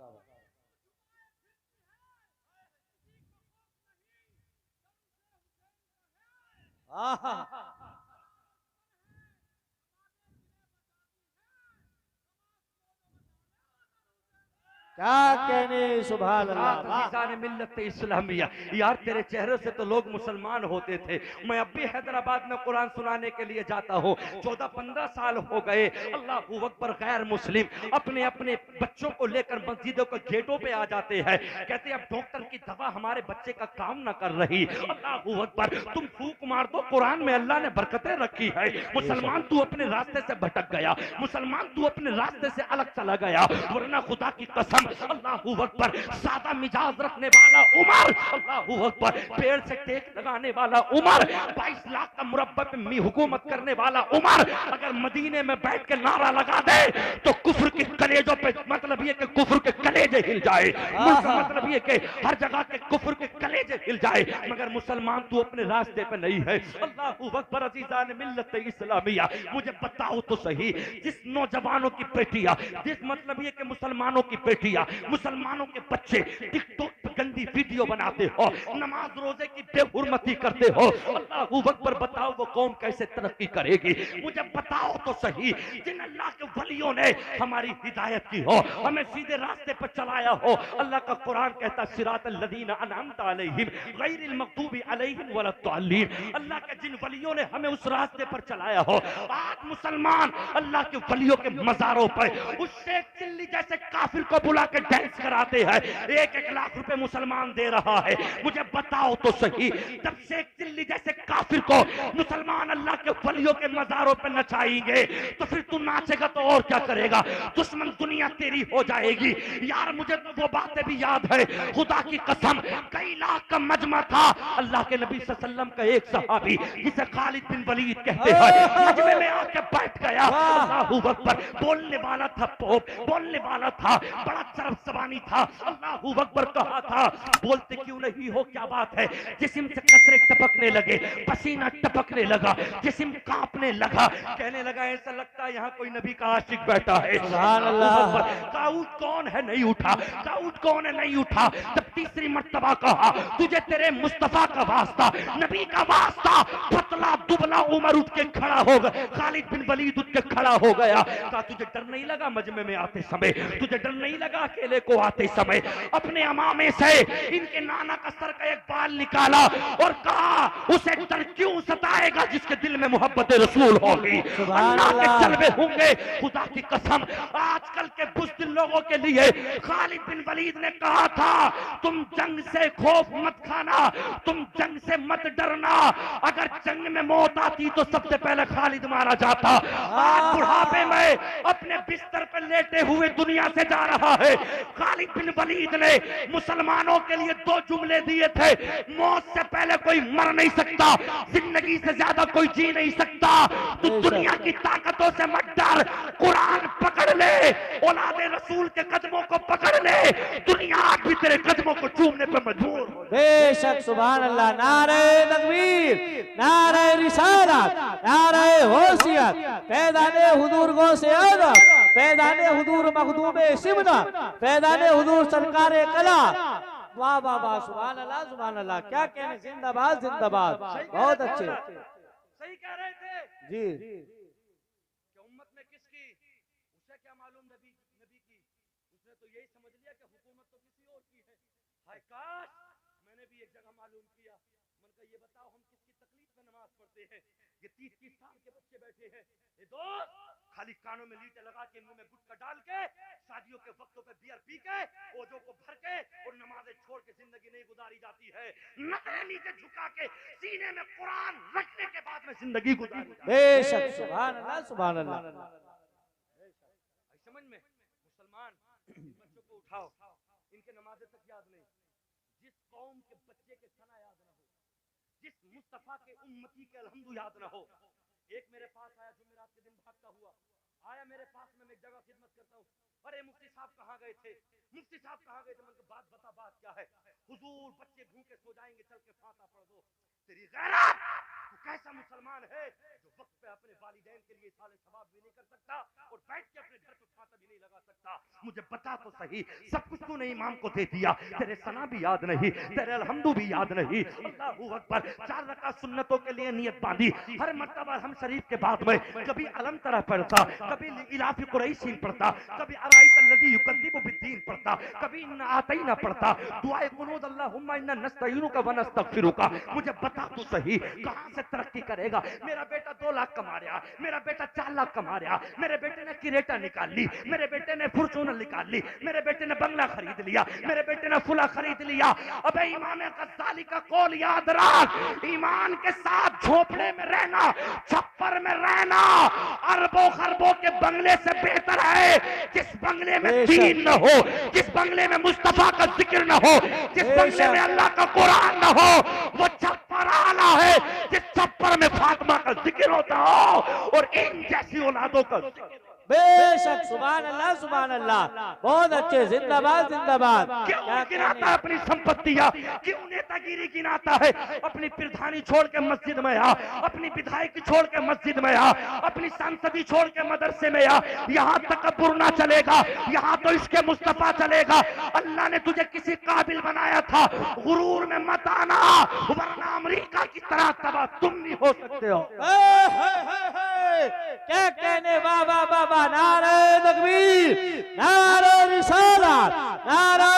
क्या कहने सुभान अल्लाह। मिल्लत इस्लामिया। यार तेरे चेहरे से तो लोग मुसलमान होते थे। मैं अब भी हैदराबाद में कुरान सुनाने के लिए जाता हूँ, 14-15 साल हो गए। अल्लाहू अकबर। गैर मुस्लिम अपने अपने बच्चों को लेकर मस्जिदों के गेटों पे आ जाते हैं, कहते हैं अब डॉक्टर की दवा हमारे बच्चे का काम ना कर रही। अल्लाहू अकबर। तुम फूक मार दो, कुरान में अल्लाह ने बरकतें रखी है। मुसलमान तू अपने रास्ते से भटक गया, मुसलमान तू अपने रास्ते से अलग चला गया, वरना खुदा की कसम अल्लाहू अकबर। सादा मिजाज रखने वाला उमर, अल्लाहू अकबर। पेड़ से टेक लगाने वाला उमर, 22 लाख का मुरब्बा पे हुकूमत करने वाला उमर, अगर मदीने में बैठ के नारा लगा दे तो कुफ्र के कलेजों पे, मतलब ये कि कुफ्र के कलेजे हिल जाए, मतलब ये कि हर जगह के कुफ्र के कलेजे हिल जाए, मगर मुसलमान तू अपने रास्ते पे नहीं है। अल्लाहू अकबर। अज़ीज़ान मिल्लत इस्लामिया, मुझे बताओ तो सही, जिस नौजवानों की बेटियां, जिस मतलब ये कि मुसलमानों की बेटियां, मुसलमानों के बच्चे टिकटॉक पे गंदी वीडियो बनाते हो, नमाज रोजे की बेहुरमती करते हो, अल्लाहू अकबर। बताओ वो कौम कैसे तरक्की करेगी? मुझे बताओ तो सही, जिन अल्लाह के वलियों ने हमारी हिदायत की हो, हमें सीधे रास्ते पर चलाया हो। अल्लाह का कुरान कहता है, सिरातल लज़ीना अनअमता अलैहिम गैरिल मग़दूबि अलैहिम वलद्दाल्लीन। अल्लाह के जिन वलियों ने हमें उस रास्ते पर चलाया हो, आज मुसलमान अल्लाह के वलियों के मज़ारों पर उस शेख चिल्ली जैसे काफिर को बुला के डांस कराते हैं। 1-1 लाख रुपए मुसलमान दे रहा है, मुझे बताओ तो सही। जब शेख चिल्ली जैसे काफिर को मुसलमान अल्लाह के वलियों के मजारों पे नचाएंगे तो फिर तू नाचेगा तो और क्या करेगा? दुश्मन दुनिया तेरी हो जाएगी। यार मुझे तो वो बातें भी याद है, खुदा की कसम, कई लाख का मजमा था। अल्लाह के नबी सल्लल्लाहु अलैहि वसल्लम का एक सहाबी जिसे खालिद बिन वलीद कहते हैं, मजमे में आके बैठ गया। अल्लाहू अकबर, बोलने वाला था, बोलने वाला था, बड़ा चरब ज़बानी था। अल्लाहू अकबर कहा था, बोलते क्यों नहीं हो, क्या बात है? जिस्म से कतरे टपकने लगे, पसीना टपकने लगा, जिस्म कांपने लगा, कहने लगा ऐसा लगता है यहाँ कोई नबी का आशिक बैठा है। सुभान अल्लाह। दाऊद कौन है नहीं उठा, दाऊद कौन है नहीं उठा। जब तीसरी मर्तबा कहा, तुझे तेरे मुस्तफा का वास्ता, नबी का वास्ता, पतला दुबला उमर उठ के खड़ा हो गया, खालिद बिन वलीद उठ के खड़ा हो गया। कहा तुझे डर नहीं लगा मजमे में आते समय, तुझे डर नहीं लगा अकेले को आते समय? अपने अमामे से इनके नाना का सर का एक बाल निकाला और कहा उसे डर क्यों सताएगा जिसके दिल में मोहब्बत रसूल होगी, अल्लाह के जलवे होंगे। खुदा की कसम, आजकल के बुज़दिल लोगों के लिए खालिद बिन वलीद ने कहा था, तुम जंग से खौफ मत खाना, तुम जंग से मत डरना। अगर जंग में मौत आती तो सबसे पहले खालिद मारा जाता। आज बुढ़ापे में अपने बिस्तर पर लेटे हुए दुनिया से जा रहा है। खालिद बिन वलीद ने मुसलमानों के लिए दो जुमले दिए थे, मौत से पहले कोई मर नहीं सकता, जिंदगी से ज्यादा कोई जी नहीं सकता। तो दुनिया की ताकतों से मत डर, कुरान पकड़ ले, औलादे रसूल के कदमों को पकड़ ले, दुनिया आज भी तेरे कदमों को चूमने पर मजबूर हो। बेशक, सुभान अल्लाह। नारे तकबीर, नारे रिसालत, नारे होशियत, फैज़ाने हुजूर गो से आदम, फैज़ाने हुजूर मखदूमे सिमना, फैज़ाने हुजूर सरकारे कला। वाह वाह वाह, सुभान अल्लाह, सुभान अल्लाह। क्या कहने, जिंदाबाद जिंदाबाद, बहुत अच्छे। सही कह रहे थे जी। कि उम्मत में किसकी, उसे क्या मालूम नबी की, उसने तो यही समझ लिया कि हुकूमत तो किसी और की है। हाय काश मैंने भी एक जगह मालूम किया। मन का ये बताओ हम किसकी तकलीफ में नमाज पढ़ते हैं? ये 30-30 साल के बच्चे बैठे हैं, ये दोस्त खाली कानों में लीटे लगा के, मुंह में गुटखा डाल के, शादियों के वक्तों पे बियर पी के, ओजों को भर के और नमाजें छोड़ के जिंदगी नहीं गुजारी जाती है। नजरें नीचे झुका के, सीने में कुरान रखने के बाद में जिंदगी गुजारी जाती है। बेशक, सुभान अल्लाह, सुभान अल्लाह। समझ में मुसलमान बच्चों को उठाओ, इनके नमाजें तक याद नहीं। जिस कौम के बच्चे के सना याद ना हो, जिस मुस्तफा के उम्मती के अलहम्दु याद ना हो। एक मेरे पास आया जुमेरात के दिन भागता हुआ आया मेरे पास में, मैं एक जगह खिदमत करता हूँ। अरे मुफ्ती साहब कहाँ गए थे, मुफ्ती साहब कहाँ गए थे? मैंने कहा बात बता, बात क्या है? हुजूर बच्चे भूखे सो जाएंगे, चल के फाता पढ़ दो। तेरी गैरत, तू कैसा मुसलमान है जो वक्त पे अपने वालिदैन के लिए साले सवाब भी नहीं कर सकता और बैठ के अपने घर पे फाता भी नहीं लगा सकता? मुझे बता तो सही, सब कुछ तूने इमाम को दे दिया, तेरे सना भी याद नहीं, तेरे अलहम्दु भी याद नहीं। अल्लाहू अकबर, 4 रकात सुन्नतों के लिए नियत बांधी। हर मर्तबा हम शरीफ के बाद में कभी अलम तरह पढ़ता, कभी इलाफी कुरैशीन पढ़ता, कभी अराइतल्लज़ी युकद्दिबु बिद्दीन पढ़ता, कभी इन्ना आतैना पढ़ता, दुआए कुनूद अल्लाहुम्मा इन्ना नस्तईनुका व नस्तगफिरुका। मुझे बता तो सही, कहां से तरक्की करेगा? मेरा बेटा 2 लाख कमा रहा, मेरा बेटा 4 लाख कमा रहा, मेरे बेटे ने किरेटा निकाल ली, मेरे बेटे ने फॉर्च्यूनर निकाल ली, मेरे बेटे ने बंगला खरीद लिया, मेरे बेटे ने फुला खरीद लिया। अबे इमाम गज़ाली का कौल याद रख, ईमान के साथ झोपड़े में रहना, छप्पर में रहना अरबों खरबों के बंगले से बेहतर है। जिस बंगले में दीन न हो, जिस बंगले में मुस्तफा का जिक्र न हो, जिस बंगले में अल्लाह का कुरान न हो, वो छप्पर आला है। जिस छप्पर में फातिमा का जिक्र होता हो और इन जैसी औलादों का जिक्र। बेशक, सुभान अल्लाह, सुभान अल्लाह, बहुत अच्छे। जिंदाबाद जिंदाबाद। क्यों गिनाता है अपनी संपत्तियां, क्यों नेतागिरी गिनाता है? अपनी प्रधानी छोड़ के मस्जिद में आ, अपनी विधायकी छोड़ के मस्जिद में आ, अपनी सांसदी छोड़ के मदरसे में आ। यहाँ तकब्बुर ना चलेगा, यहाँ तो इसके मुस्तफा चलेगा। अल्लाह ने तुझे किसी काबिल बनाया था, गुरूर में मत आना, वरना अमेरिका की तरह तबाह तुम नहीं हो सकते हो। क्या कहने, वाह वाह वाह वाह। नारे तकबीर, नारे रिसालत, नारे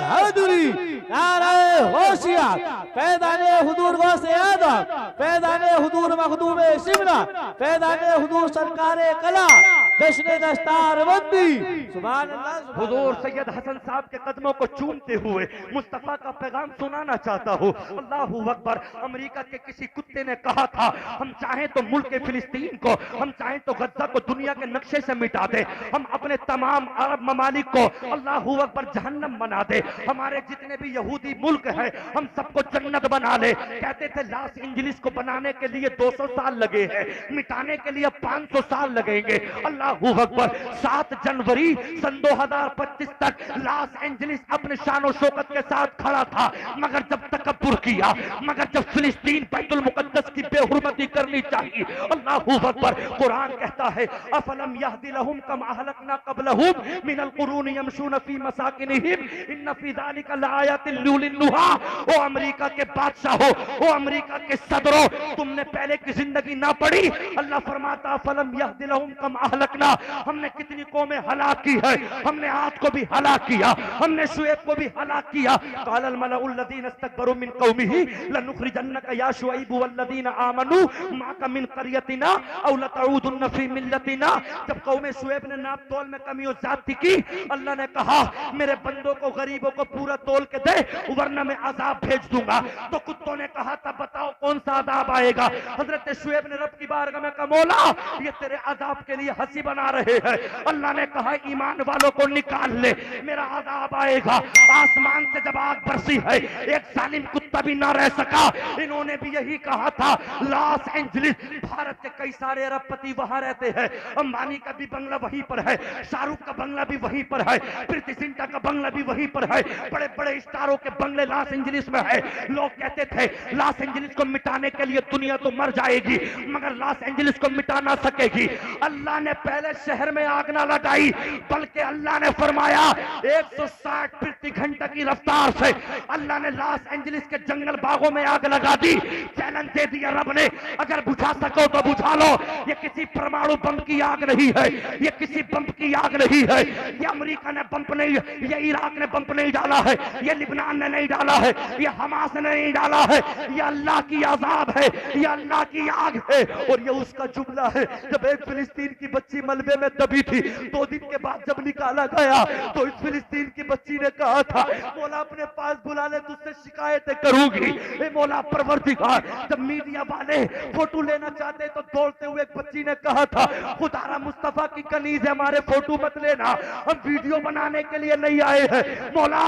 हैदरी, नारे होशियार फैजाने हुजूर गौसे आदम फैजाने हुजूर मखदूम सिमना फैजाने हुजूर सरकारे कला जश्न दस्तार बंदी सुभान अल्लाह। हुजूर सैयद हसन साहब के कदमों को चूमते हुए मुस्तफा का पैगाम सुनाना चाहता हूँ। अल्लाहू अकबर। अमेरिका के किसी कुत्ते ने कहा था हम चाहें तो मुल्क फिलिस्तीन को, हम चाहें तो गज्जा को दुनिया के नक्शे से मिटा दे, हम अपने तमाम अरब ममालिक को अल्लाहू अकबर जहन्नम बना दे, हमारे जितने भी यहूदी मुल्क है हम सबको जन्नत बना ले। कहते थे लॉस एंजलिस को बनाने के लिए 200 साल लगे हैं, मिटाने के लिए 500 साल लगेंगे। अल्लाहू अकबर। 7 जनवरी सन 2025 तक लॉस एंजलिस अपने शान और शौकत के साथ खड़ा था, मगर जब तकब्बुर किया, मगर जब फिलिस्तीन बैतुल मुकद्दस की बेहुरमती करनी चाहिए। अल्लाहू अकबर। कुरान कहता है अफलम यहदी लहुम कम अहलकना क़ब्लहुम मिनल कुरून यमशून फी मसाकिनिहिम इन्न फी ज़ालिका लआयातिन लिउलिन्नुहा। ओ अमेरिका के बादशाह हो, ओ अमेरिका के सदरों, तुमने पहले की जिंदगी ना पढ़ी? अल्लाह फरमाता फलम यहदी लहुम कम अहलकना, हमने कितनी कौमें हलाक की है, हमने आद को भी हलाक किया, हमने शुएब को भी हलाक किया। क़ालल मलउल लज़ीना इस्तकबरू मिन क़ौमिही लनुखरिजन्नका या शुऐब वल्लज़ीना आमनू माका मिन क़रयतिना औ लतऊदुन्न फी मिल्लतिना। जब कौम शुएब ने नाप तोल में कमी और ज़्यादती की, अल्लाह ने कहा मेरे बंदों को गरीबों को पूरा तोल के दे वरना मैं अजाब भेज दूंगा। तो कुत्तों ने कहा था बताओ कौन सा अजाब आएगा? हजरत शुएब ने रब की बारगाह में कहा मौला ये तेरे अजाब के लिए हंसी बना रहे हैं। अल्लाह ने कहा ईमान वालों को निकाल ले, मेरा अजाब आएगा। आसमान से जब आग बरसी है एक जालिम कुत्ता भी ना रह सका। इन्होंने भी यही कहा था। लॉस एंजलिस, भारत के कई सारे अरबपति वहां रहते हैं, अंबानी का भी बंगला वहीं पर है, शाहरुख का बंगला भी वहीं पर है, प्रीति जिंटा का बंगला भी वहीं पर है, बड़े बड़े स्टारों के बंगले लॉस एंजलिस में है। लोग कहते थे लॉस एंजलिस को मिटाने के लिए दुनिया तो मर जाएगी मगर लॉस एंजलिस को मिटा ना सकेगी। अल्लाह ने पहले शहर में आग ना लगाई, बल्कि अल्लाह ने फरमाया 160 प्रति घंटे की रफ्तार से अल्लाह ने लॉस एंजलिस के जंगल बागों में आग लगा दी। चैलेंज दे दिया रब ने, अगर बुझा सको तो बुझा लो। ये किसी परमाणु बम की आग नहीं है, ये किसी बम की आग नहीं है, ये अमेरिका ने बम नहीं, ये इराक ने बम नहीं डाला है, ये लिबनान ने नहीं डाला है, ये हमास ने नहीं डाला है, ये अल्लाह की अजाब है, ये अल्लाह की आग है। और ये उसका जुमला है जब एक फिलिस्तीन की बच्ची मलबे में दबी थी, 2 दिन के बाद जब निकाला गया तो इस फिलिस्तीन की बच्ची ने कहा था मौला अपने पास बुला ले, तुझसे शिकायतें करूंगी। ए मौला परवरदिगार। जब मीडिया वाले फोटो लेना चाहते तो दौड़ते हुए एक बच्ची ने कहा था खुदारा मुस्तफा की कनीज है, हमारे फोटो मत लेना, हम वीडियो बनाने के लिए नहीं आए हैं। मौला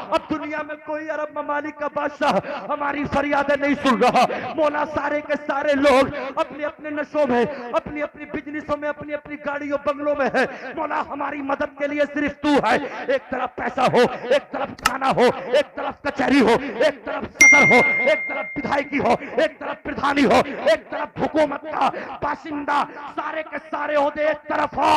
अब दुनिया में कोई अरब ममालिक का बादशाह हमारी फरियादें नहीं सुन रहा। मौला सारे के सारे लोग अपने अपने नशों में, अपनी अपनी बिजनेसों में, अपनी अपनी गाड़ियों बंगलों में है। मौला हमारी मदद के लिए सिर्फ तू है। एक तरफ पैसा हो, एक तरफ खाना हो, एक तरफ कचहरी हो, एक तरफ सदर हो, एक तरफ विधायकी हो, एक तरफ प्रधानी हो, एक तरफ हुकूमत का बाशिंदा, सारे के सारे ओहदे एक तरफ हो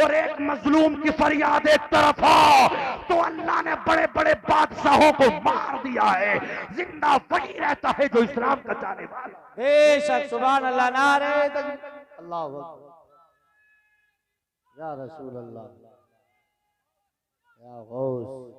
और एक मजलूम की फरियाद एक तरफ हो। तो अल्लाह ने बड़े बड़े बादशाहों को मार दिया है, जिंदा वही रहता है जो इस्लाम का चाहने वाला। बेशक सुभान अल्लाह। नारे तकबीर अल्लाहू अकबर या रसूल अल्लाह या गौस।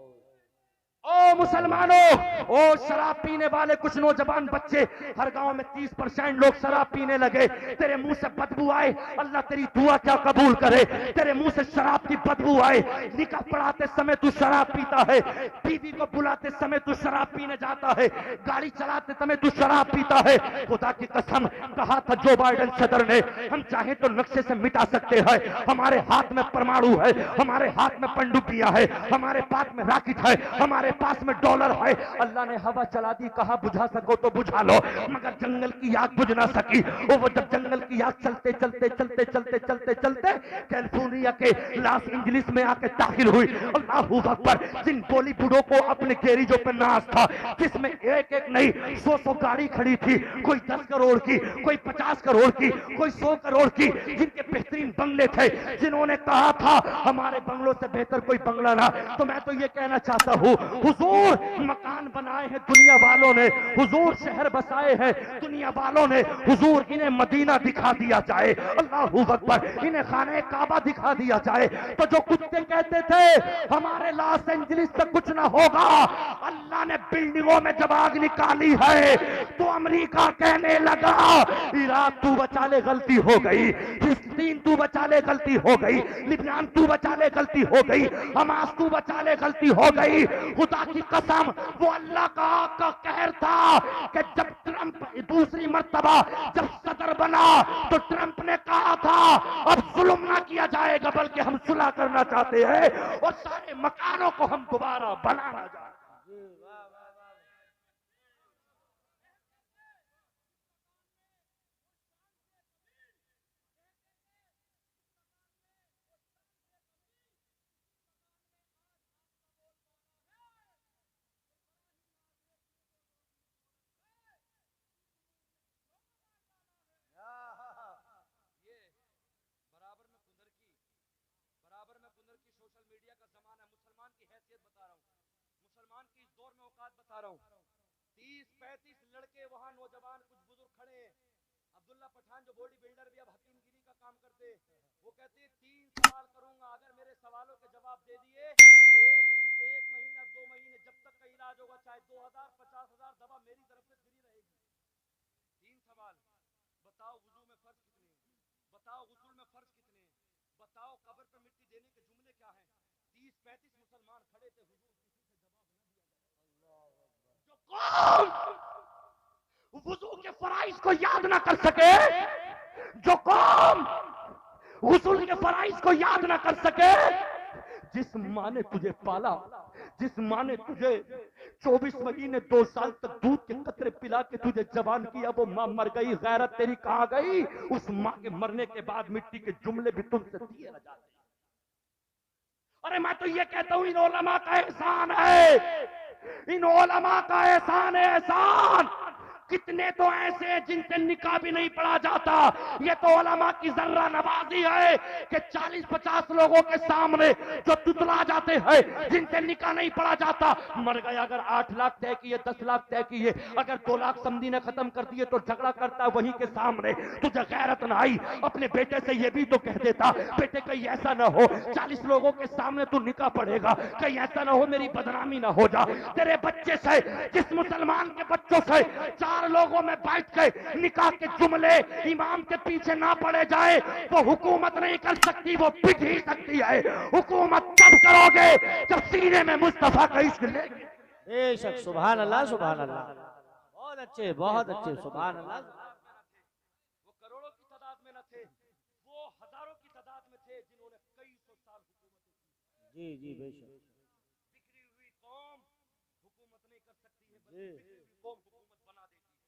ओ मुसलमानों, ओ शराब पीने वाले कुछ नौजवान बच्चे, हर गांव में 30% लोग शराब पीने लगे। तेरे मुंह से बदबू आए, अल्लाह तेरी दुआ क्या कबूल करे। तेरे मुंह से शराब की बदबू आए, निकाह पढ़ाते समय तू शराब पीता है, बीवी को बुलाते समय तू शराब पीने जाता है, गाड़ी चलाते समय तू शराब पीता है। खुदा की कसम कहा था जो बाइडेन सदर ने हम चाहे तो नक्शे से मिटा सकते हैं। हमारे हाथ में परमाणु है, हमारे हाथ में पनडुब्बियां है, हमारे पास में रॉकेट है, हमारे पास में डॉलर है। अल्लाह ने हवा चला दी, कहा बुझा सको तो बुझा लो, मगर जंगल की आग बुझ ना सकी। वो जब जंगल की आग चलते चलते चलते चलते चलते चलते कैलिफोर्निया के लॉस एंजलिस में आके दाखिल हुई। अल्लाहू अकबर। जिन बॉलीवुडों को अपने गैरेजों पे नाज था, जिसमें एक एक नहीं 100 गाड़ी खड़ी थी, कोई 10 करोड़ की, कोई 50 करोड़ की, कोई 100 करोड़ की, जिनके बेहतरीन बंगले थे, जिन्होंने कहा था हमारे बंगलों से बेहतर कोई बंगला ना। तो मैं तो ये कहना चाहता हूँ हुजूर मकान बनाए हैं दुनिया वालों ने, हुजूर शहर बसाए हैं दुनिया वालों ने, हुजूर इन्हें मदीना दिखा दिया जाए, अल्लाहू अकबर, इन्हें खाने काबा दिखा दिया जाए। तो जो कुत्ते कहते थे हमारे लॉस एंजलिस से कुछ ना होगा, अल्लाह ने बिल्डिंगों में जब आग निकाली है तो अमेरिका कहने लगा इराक तू बचा ले गलती हो गई, फिलिस्तीन तू बचा ले गलती हो गई, लिबनान तू बचा ले गलती हो गई, हमास तू बचा ले गलती हो गई। खुदा की कसम वो अल्लाह का कहर था कि जब ट्रंप दूसरी मर्तबा जब सदर बना तो ट्रंप ने कहा था अब जुल्म ना किया जाएगा बल्कि हम सुलह करना चाहते हैं और सारे मकानों को हम दोबारा बनाना चाहते हैं। सोशल मीडिया का जमाना है, मुसलमान की हैसियत बता रहा हूँ, मुसलमान की इस दौर में औकात बता रहा हूँ। 30-35 लड़के वहां नौजवान कुछ बुजुर्ग खड़े हैं। अब्दुल्ला पठान जो बॉडी बिल्डर भी अब हकीमगिरी का काम करते, वो कहते 3 सवाल करूंगा, अगर मेरे सवालों के जवाब दे दिए तो 1 दिन से 1 महीना 2 महीने जब तक का इलाज होगा, चाहे 2000 50,000 दवा मेरी तरफ से फ्री रहेगी। 3 सवाल, बताओ वुजू में फर्ज कितने हैं, बताओ गुस्ल में फर्ज कितने हैं, बताओ कब्र पर मिट्टी देने के जुमले क्या हैं। 30-35 मुसलमान खड़े थे, हुजूर किसी से जवाब न दिया। जो कौम वुजू के फराइज को याद ना कर सके, जो कौम गुस्ल के फराइज को याद ना कर सके, जिस माँ ने तुझे पाला, जिस माँ ने तुझे 24 महीने 2 साल तक दूध के कतरे पिला के तुझे जवान किया, वो माँ मर गई, गैरत तेरी कहाँ गई? उस माँ के मरने के बाद मिट्टी के जुमले भी तुमसे दिए न जाते। अरे मैं तो ये कहता हूं इन उलमा का एहसान है, इन उलमा का एहसान है, एहसान। कितने तो ऐसे हैं जिनसे निकाह भी नहीं पढ़ा जाता। ये तो उलमा की जर्रा नवाजी है कि 40-50 लोगों के सामने जो तुतला जाते हैं, जिनसे निकाह नहीं पढ़ा जाता। मर गया, अगर 8 लाख तय किए, 10 लाख तय किए, अगर 2 लाख समधी ने खत्म कर दिए तो झगड़ा करता है वहीं के सामने। तुझे गैरत ना आई, अपने बेटे से ये भी तो कह देता, बेटे कहीं ऐसा ना हो 40 लोगों के सामने तू निकाह पढ़ेगा, कहीं ऐसा ना हो मेरी बदनामी ना हो जा। तेरे बच्चे से, जिस मुसलमान के बच्चों से 4 लोगों में बैठ के निकाह के जुमले इमाम के पीछे ना पड़े जाए, वो हुकूमत नहीं कर सकती, वो पिट ही सकती है। हुकूमत तब करोगे जब सीने में मुस्तफा का इश्क लेगे। बेशक, सुभान अल्लाह, सुभान अल्लाह, बहुत अच्छे, बहुत अच्छे, सुभान अल्लाह। वो करोड़ों की तादाद में न थे, वो हजारों की तादाद में थे जिन्होंने कई सौ साल हुकूमत की। जी बेशक, बिखरी हुई कौम हुकूमत नहीं कर सकती है, बल्कि बिखरी हुई कौम हुकूमत बना देती है,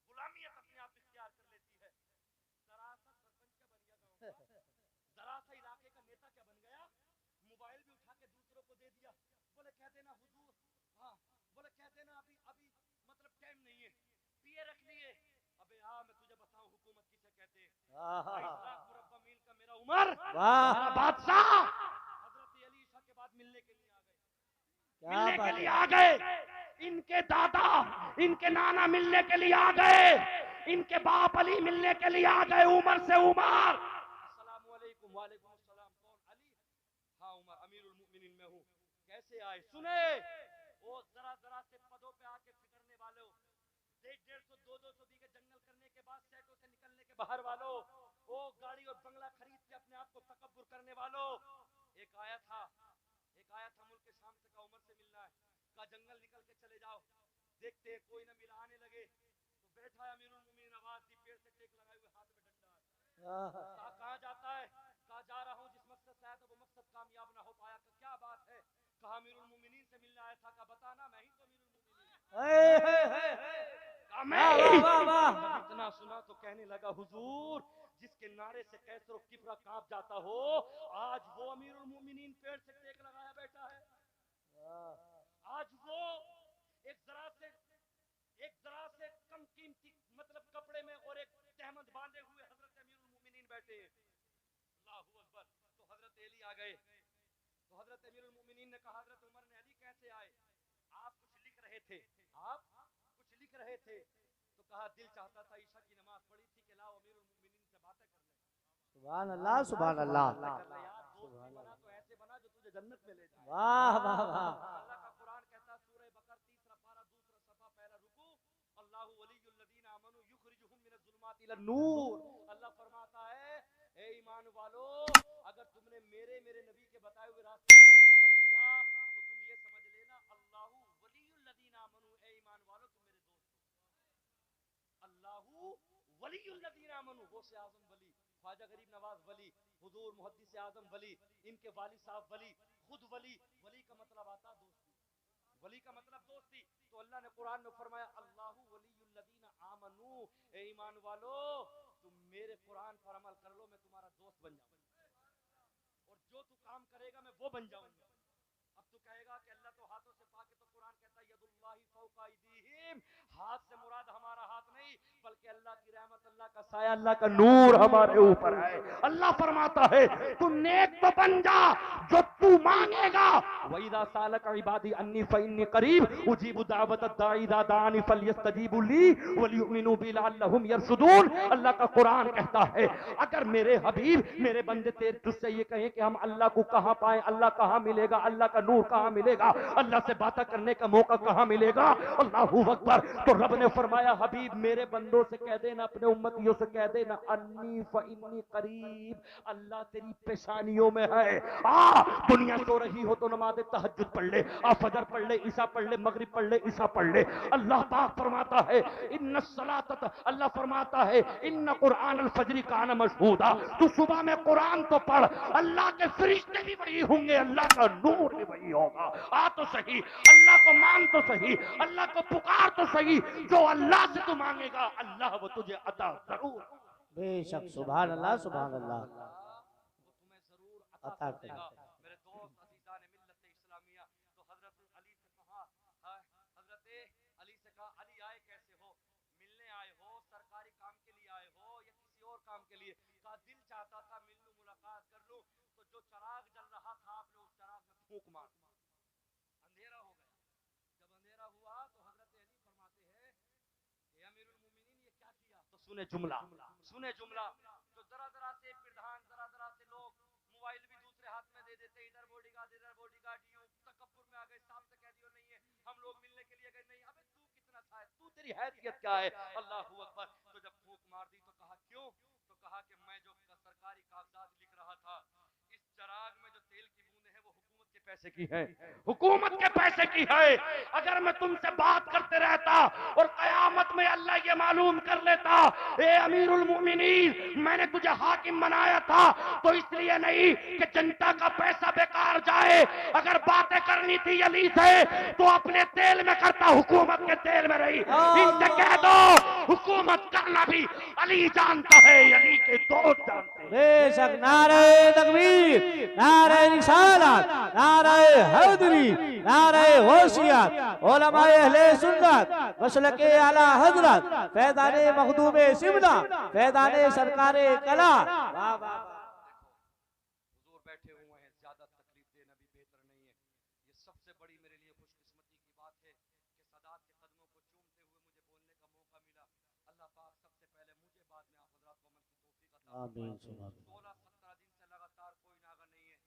गुलामियत अपने आप इख्तियार कर लेती है। जरा सा सरपंच क्या बन गया गांव का, जरा सा इलाके का नेता क्या बन गया, मोबाइल भी उठा के दूसरों को दे दिया, बोले कह देना हुजूर, हाँ बोले कह देना अभी अभी मतलब टाइम नहीं है, पिए रख लिए। अबे हाँ मैं तुझे बताऊं हुकूमत किसे कहते हैं। 22 लाख मुरब्बा मील का मेरा उमर, मेरा बादशाह हजरत अली ईसा के बाद मिलने के लिए आ गए, मिलने के लिए आ गए। इनके दादा, इनके नाना मिलने के लिए आ गए, इनके बाप अली मिलने के लिए आ गए, उमर से उमर। अस्सलाम वालेकुम। वालेकुम अस्सलाम। कौन? अली? हाँ उमर, अमीरुल मोमिनीन मैं हूँ। कैसे आए? सुने वो जरा जरा से पदों पे आके फिकरने वालों, 150-200 बीघे जंगल करने के बाद सैटों से निकलने के बाहर वालों, वो गाड़ी और बंगला खरीद के अपने आप को तकब्बुर करने वालों, एक आया था मुल्क के शाम से का उमर से मिलना है, का जंगल निकल के चले जाओ, देखते कोई ना मिला, आने लगे तो बैठा है अमीरुल मोमिनीन, आवाज दी, पेड़ से टेक लगाए हुए, हाथ में डंडा है। कहाँ जाता है? कहा जा रहा हूँ जिस मकसद से आया था वो मकसद कामयाब ना हो पाया। क्या बात है? कहा अमीरुल मोमिनीन से मिलने आया था। कहा बताना, मैं ही तो अमीरुल मोमिनीन। इतना सुना तो कहने लगा हुजूर जिसके नारे से कैसर और किफरा कांप जाता हो, आज वो अमीरुल मोमिनीन पेड़ से टेक लगाया बैठा है। आज वो एक जरा से कम कीमती मतलब कपड़े में और एक तहमद बांधे हुए हजरत अमीरुल मोमिनीन बैठे हैं। अल्लाहू अकबर। तो हजरत अली आ गए, तो हजरत अमीरुल मोमिनीन ने कहा, हजरत उमर ने, अली कैसे आए? आप कुछ लिख रहे थे, तो कहा दिल चाहता था ईशा की नमाज पढ़ी थी कि लाओ अमीरुल मोमिनीन से बातें कर ले। सुभान अल्लाह, सुभान अल्लाह। यार दोस्त बना तो ऐसे बना जो तुझे जन्नत में ले जाए। वाह वाह वाह। अल्लाह का कुरान कहता सूरह बकर नूर। अल्लाह फरमाता है ए ईमान वालो, अगर तुमने मेरे नबी के बताए हुए रास्ते पर अगर अमल किया तो तुम ये समझ लेना अल्लाहु वलियुल लदीना आमनू। ए ईमान वालो, तुम मेरे दोस्त हो। अल्लाहु वलियुल लदीना आमनू, गौसे आजम वली, ख्वाजा गरीब नवाज वली, हुजूर मुहद्दिस आजम वली, इनके वालिद साहब वली, खुद वली। वली का मतलब आता दोस्ती, वली का मतलब दोस्ती। तो अल्लाह ने कुरान में फरमाया अल्लाहु वलियुल लदीना आमनू। ए ईमान वालो, तुम मेरे कुरान पर अमल कर लो, मैं तुम्हारा दोस्त बन जाऊंगा, और जो तू काम करेगा मैं वो बन जाऊंगा। अब तू कहेगा कि अल्लाह तो हाथों से पाक है, तो कुरान कहता है यदुल्लाहि फौका अयदीहिम, हाथ से मुराद हमारा हाथ नहीं, बल्कि अल्लाह की रहमत, अल्लाह का साया, अल्लाह का नूर हमारे ऊपर है। अल्लाह फरमाता है तू नेक तो बन जा, जो तू मांगेगा। वइदा सालक इबादी अन्नी फइन्नी करीब उजीबु दावत दाई इदा दानी फलयस्तजीबु ली वलियुमिनु बि लअल्लहुम यरशुदून। अल्लाह का कुरान कहता है अगर मेरे हबीब, मेरे बंदे तेरे तुझसे ये कहें कि हम अल्लाह को कहां पाए, अल्लाह कहां मिलेगा, अल्लाह का नूर कहां मिलेगा, अल्लाह से बातें करने का मौका कहां मिलेगा, अल्लाहू अकबर। तो रब ने फरमाया हबीब मेरे बंदों से कह देना, अपने उम्मतियों से कह देना अन्नी फइन्नी करीब, अल्लाह तेरी पेशानियों में है। दुनिया सो रही हो तो नमाज तहज्जुद पढ़ ले, फजर पढ़ ले, ईशा पढ़ ले, मगरिब पढ़ ले, ईशा पढ़ ले। अल्लाह पाक फरमाता है इन्ना सलात, अल्लाह फरमाता है इन्ना कुरान अल फजरी कान मशहूदा। तू सुबह में कुरान तो पढ़, अल्लाह के फरिश्ते भी वही होंगे, अल्लाह का नूर भी वही होगा। आ तो सही, अल्लाह को मान तो सही, अल्लाह को पुकार तो सही, जो अल्लाह से तू मांगेगा अल्लाह वो तुझे अता जरूर, बेशक, सुभान अल्लाह, सुभान अल्लाह, वो तुम्हें जरूर अता अता करेगा। करेगा। मेरे दोस्त अजीजान मिल्लत इस्लामिया, तो हजरत अली से कहा, हजरत अली से कहा अली आए कैसे हो, मिलने आए हो, सरकारी काम के लिए आए हो या किसी और काम के लिए? कहा दिल चाहता था मिल लूं, मुलाकात कर लूं। तो जो चराग जल रहा था आपने उस चराग में फूंक मार, अंधेरा हो गया। जब अंधेरा हुआ तो हजरत अली फरमाते हैं ए अमीरुल मोमिनीन ये क्या किया? तो सुने जुमला, सुने जुमला। जो जरा जरा से प्रधान, जरा जरा से लोग मोबाइल भी दूसरे हाथ में दे देते, इधर बॉडीगार्ड यूं तकब्बुर में आ गए, साहब से कह दियो नहीं है, हम लोग मिलने के लिए गए, नहीं अबे तू कितना था, तू तेरी हैसियत क्या है? अल्लाहू अकबर। तो जब फूंक मार दी तो कहा क्यों? तो कहा कि मैं जो सरकारी कागजात लिख रहा था, इस चराग में जो तेल की बूंदें हैं वो हुकूमत के पैसे की है, हुकूमत के पैसे की है। अगर मैं तुमसे बात करते रहता और कयामत में अल्लाह ये मालूम कर लेता ए अमीरुल मोमिनीन मैंने तुझे हाकिम बनाया था, तो इसलिए नहीं कि जनता का पैसा बेकार जाए। अगर बातें करनी थी अली से तो अपने तेल में करता, हुकूमत के तेल में रही। इनसे कह दो हुकूमत करना भी अली जानता है, अली के दोस्त जानते हैं। बेशक, नारे तकबीर, नारे रिसालत, नारे हैदरी, नारे होशियत, उलमाए अहले सुन्नत, मसलके आला हजरत, फैज़ाने मखदूमे सिमना, फैज़ाने सरकारे कला। वाह वाह, हुजूर बैठे हुए हैं, ज्यादा तकलीफ देना भी बेहतर नहीं है। ये सबसे बड़ी मेरे लिए खुशकिस्मती की बात है कि सदात के कदमों को चूमते हुए मुझे बोलने का मौका मिला। अल्लाह पाक सबसे पहले मुझे, बाद में आप हजरात को अमल की तौफीक अता आमीन, फरमाए। सुभान 16-17 दिन से लगातार कोई नागा नहीं है।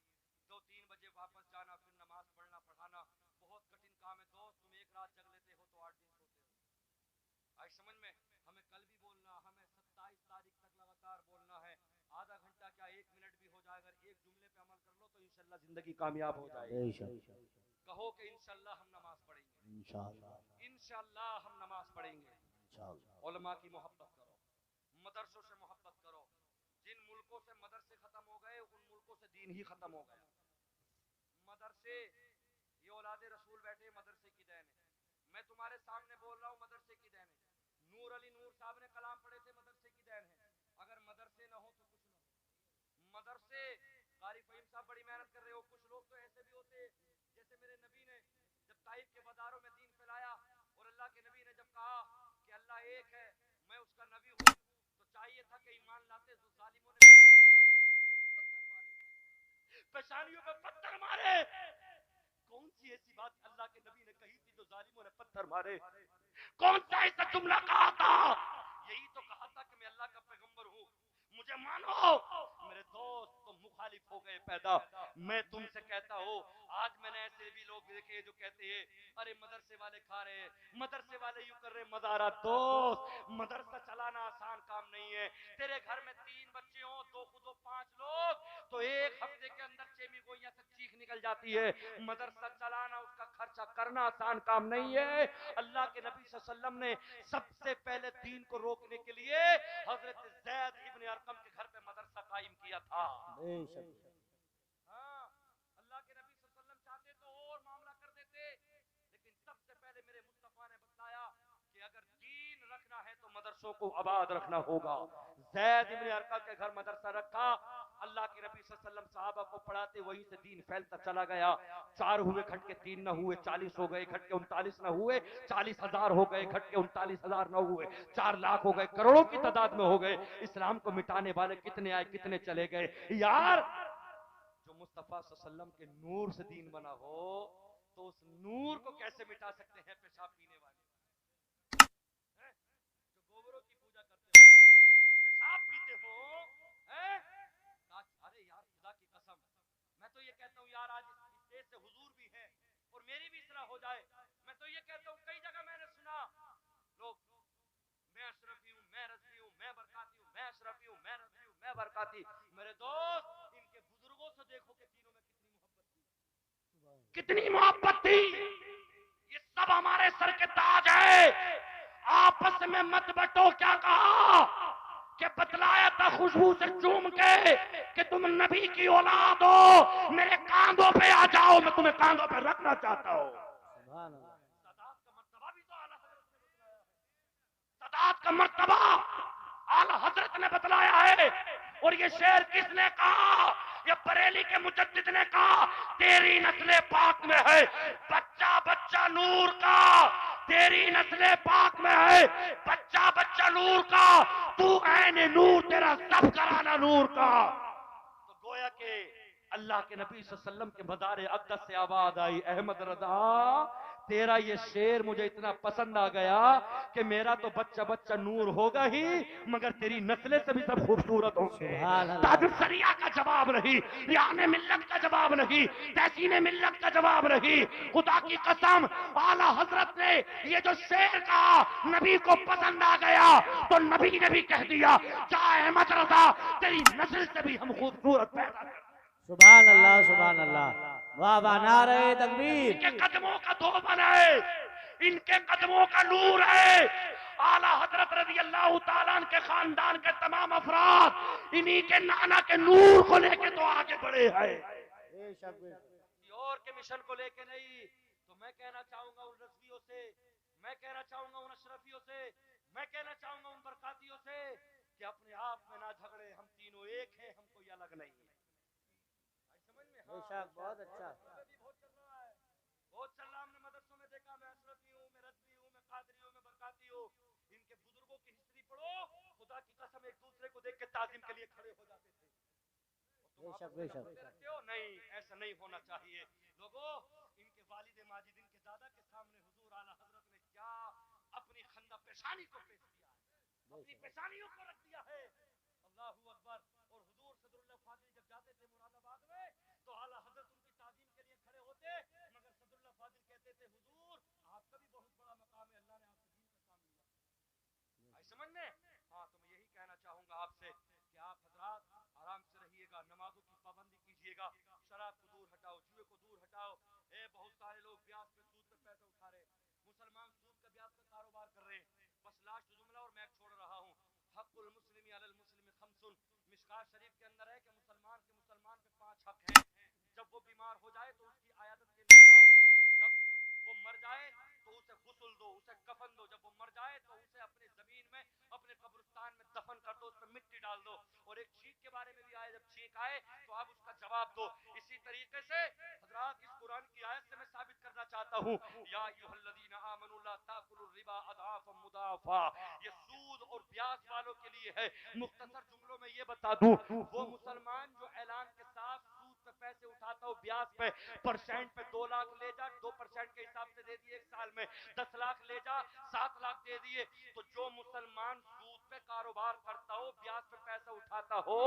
2-3 बजे वापस जाना, फिर नमाज पढ़ना, पढ़ाना बहुत कठिन काम है दोस्त। तुम एक रात जग लेते हो तो 8 दिन सोते हो। आज समझ में, हमें कल भी बोलना, हमें 27 तारीख तक लगातार बोलना है। आधा घंटा क्या 1 मिनट भी हो जाए, अगर एक जुमले पे अमल कर लो तो इंशाल्लाह जिंदगी कामयाब हो जाएगी। बेशक, कहो कि इंशाल्लाह हम नमाज पढ़ेंगे, इंशाअल्लाह, इंशाल्लाह हम नमाज पढ़ेंगे। इंशाअल्लाह। उलमा की मोहब्बत करो, मदरसों से मोहब्बत करो। जिन मुल्कों से मदरसे खत्म हो गए उन मुल्कों से दीन ही खत्म हो गया। मदरसे, ये औलादे रसूल बैठे, मदरसे की देन है। मैं तुम्हारे सामने बोल रहा हूँ, मदरसे की देन है। नूर अली नूर साहब ने कलाम पढ़े थे, मदरसे की देन है। अगर मदरसे ना हो तो कुछ ना हो। मदरसे, कारी फहीम साहब बड़ी मेहनत कर रहे हो। कुछ लोग तो ऐसे भी होते, जैसे मेरे नबी ने जब ताइफ के बाजारों में दीन फैलाया और अल्लाह के नबी ने जब कहा कि अल्लाह एक है, मैं उसका नबी हूँ, तो चाहिए था कि ईमान लाते। तो जालिमों ने पेशानियों पे पत्थर मारे। कौन सी ऐसी बात अल्लाह के नबी ने कही थी जो जालिमों ने पत्थर मारे? कौन सा ऐसा जुमला कहा था? यही तो कहा था कि मैं अल्लाह का पैगंबर हूँ, मुझे मानो। मेरे दोस्त, तो मुखालिफ हो गए पैदा। मैं तुमसे कहता हूँ, आज मैंने ऐसे भी लोग देखे जो कहते हैं अरे मदरसे वाले खा रहे हैं, मदरसे वाले यूं कर रहे, मजारा दोस्त मदरसा चलाना आसान काम नहीं है। तेरे घर में 3 बच्चे हो, 2 खुद 5 लोग, तो एक हफ्ते के अंदर चेमी गोइयां से चीख निकल जाती है। मदरसा चलाना, उसका खर्चा करना आसान काम नहीं है। अल्लाह के नबी सल्लल्लाहु अलैहि वसल्लम ने सबसे पहले दीन को रोकने के लिए हजरत ज़ैद इब्न अरकम के घर पे मदरसा कायम किया था। हाँ, अल्लाह के नबी सल्लल्लाहु अलैहि वसल्लम चाहते तो और मामला कर देते, लेकिन सबसे पहले मेरे मुस्तफा ने बताया कि अगर दीन रखना है तो मदरसों को आबाद रखना होगा। ज़ैद इब्न अरकम के घर मदरसा रखा, अल्लाह के नबी सल्लल्लाहु अलैहि वसल्लम सहाबा को पढ़ाते, वहीं से दीन फैलता चला गया। 4 हुए घट के 3 न हुए, 40 हो गए घट के 39 न हुए, 40,000 हो गए घट के 39,000 न हुए, 4 लाख हो गए, करोड़ों की तादाद में हो गए। इस्लाम को मिटाने वाले कितने आए, कितने चले गए। यार जो मुस्तफा सल्लल्लाहु अलैहि वसल्लम के नूर से दीन बना हो, तो उस नूर को कैसे मिटा सकते हैं पेशाब पीने वाले, हैं? जो गोबरों की पूजा करते हो, जो पेशाब पीते हो, हैं? अरे यार खुदा की कसम, मैं तो ये कहता हूँ यार, आज इस देश से हुजूर भी है और मेरी भी इस्लाह हो जाए। मैं तो ये कहता हूँ, कई जगह मैंने सुना लोग, मैं अशरफी हूँ, मैं रज़वी हूँ, मैं बरकाती हूँ, मैं अशरफी हूँ, मैं रज़वी हूँ, मैं बरकाती। मेरे दोस्त, इनके बुजुर्गों से देखो कि तीनों में कितनी मोहब्बत थी। ये सब हमारे सर के ताज है। आपस में मत बटो। क्या कहा कि बतलाया था खुशबू से चूम के कि तुम नबी की औलाद हो, मेरे कांधों पे आ जाओ, मैं तुम्हें कांधों पे रखना चाहता हूँ। सदात का मर्तबा भी तो आला हजरत ने बतलाया है। सदात का मर्तबा आला हजरत ने बतलाया है। और ये शेर किसने कहा? ये बरेली के मुजद्दिद ने कहा, तेरी नस्ले पाक में है बच्चा बच्चा नूर का, तेरी नस्ले पाक में है बच्चा बच्चा नूर का, तू ऐने नूर, तेरा सब कराना नूर का। तो गोया के अल्लाह के नबी सल्लल्लाहु अलैहि वसल्लम के मज़ार अक़दस से आवाज आई, अहमद रज़ा, तेरा ये शेर मुझे इतना पसंद आ गया कि मेरा तो बच्चा बच्चा नूर होगा ही, मगर तेरी नस्लें से भी सब खूबसूरत होंगे। ताजुल सरिया का जवाब नहीं, रियाने मिल्लत का जवाब नहीं, तहसीने मिल्लत का जवाब नहीं। खुदा की कसम, आला हजरत ने ये जो शेर कहा, नबी को पसंद आ गया, तो नबी ने भी कह दिया, चाहे अहमद रज़ा, तेरी नस्ल से भी हम खूबसूरत पैदा कर। सुभान अल्लाह, सुभान अल्लाह, वाह वाह, नारे तकबीर। इनके कदमों का धोबन है, इनके कदमों का नूर है। आला हजरत रज़ी अल्लाह ताला अन्हु के खानदान के तमाम अफराद इन्हीं के नाना के नूर को लेके तो आगे बढ़े हैं, और के मिशन को लेके नहीं। तो मैं कहना चाहूंगा उन रज़वियों से, मैं कहना चाहूंगा उन अशरफियों से, मैं कहना चाहूंगा उन बरकातियों से कि अपने आप में ना झगड़े, हम तीनों एक हैं, हम कोई अलग नहीं है। समझ में? हाँ, बहुत अच्छा। बहुत चल रहा है, बहुत चल रहा। हमने मदरसों में देखा, मैं अशरफी हूँ, मैं रज़वी हूँ, मैं कादरी हूँ, मैं बरकाती हूँ। इनके बुजुर्गों की हिस्ट्री पढ़ो, खुदा की कसम एक दूसरे को देख के ताज़ीम के लिए खड़े हो जाते थे। तुम आपस में लड़ते रहते हो, नहीं, ऐसा नहीं होना चाहिए। लोगों, इनके वालिद माजिद, इनके दादा के सामने हुजूर आला हजरत ने क्या अपनी खंदा पेशानी को पेश किया है, अपनी पेशानियों को रख दिया है। अल्लाहू अकबर। और हुजूर सदरुल्लाह फाजिल जब जाते थे मुरादाबाद में, तो आला हजरत उनकी ताजीम के लिए खड़े होते, मगर सदरुल्लाह फाजिल कहते थे, हुजूर आपका भी बहुत बड़ा मकाम है, अल्लाह ने आपसे दीन का काम लिया। आई समझ में? हाँ, तो मैं यही कहना चाहूंगा आपसे कि आप हजरात आराम से रहिएगा, नमाजों की पाबंदी कीजिएगा, शराब को दूर हटाओ, जुए को दूर हटाओ। बहुत सारे लोग ब्याज पे, सूद पे पैसे उठा रहे, मुसलमान सूद का ब्याज का कारोबार कर रहे हैं। बस लास्ट जुमला और मैं छोड़ रहा हूँ। हक़ुल मुस्लिमी अलल मुस्लिमी खम्सुन, मिशकात शरीफ के अंदर है कि मुसलमान पे 5 हक हैं। जब वो बीमार हो जाए तो उसकी आयादत के लिए जाओ, जब वो मर जाए तो उसे गुस्ल दो, उसे कफन दो, जब वो मर जाए तो उसे अपनी जमीन में, अपने कब्रिस्तान में दफन कर दो, उसमें मिट्टी डाल दो। और एक चीख के बारे में भी आए, जब चीख आए तो आप उसका जवाब दो। इसी तरीके से हजरात, इस कुरान की आयत से मैं साबित करना चाहता हूँ, या अय्युहल्लज़ीना आमनू ला ताकुलुर रिबा अज़आफ़न मुदाफ़ा, ये सूद और ब्याज वालों के लिए है। मुख्तसर जुमलों में ये बता दूं, वो मुसलमान जो ऐलान के साथ सूद पे पैसे उठाता हो, ब्याज पे, परसेंट पे 2 लाख ले जा, 2% के हिसाब से दे दिए, 1 साल में 10 लाख ले जा, 7 लाख दे दिए, तो जो मुसलमान सूद पे कारोबार करता हो, ब्याज पे पैसा उठाता हो,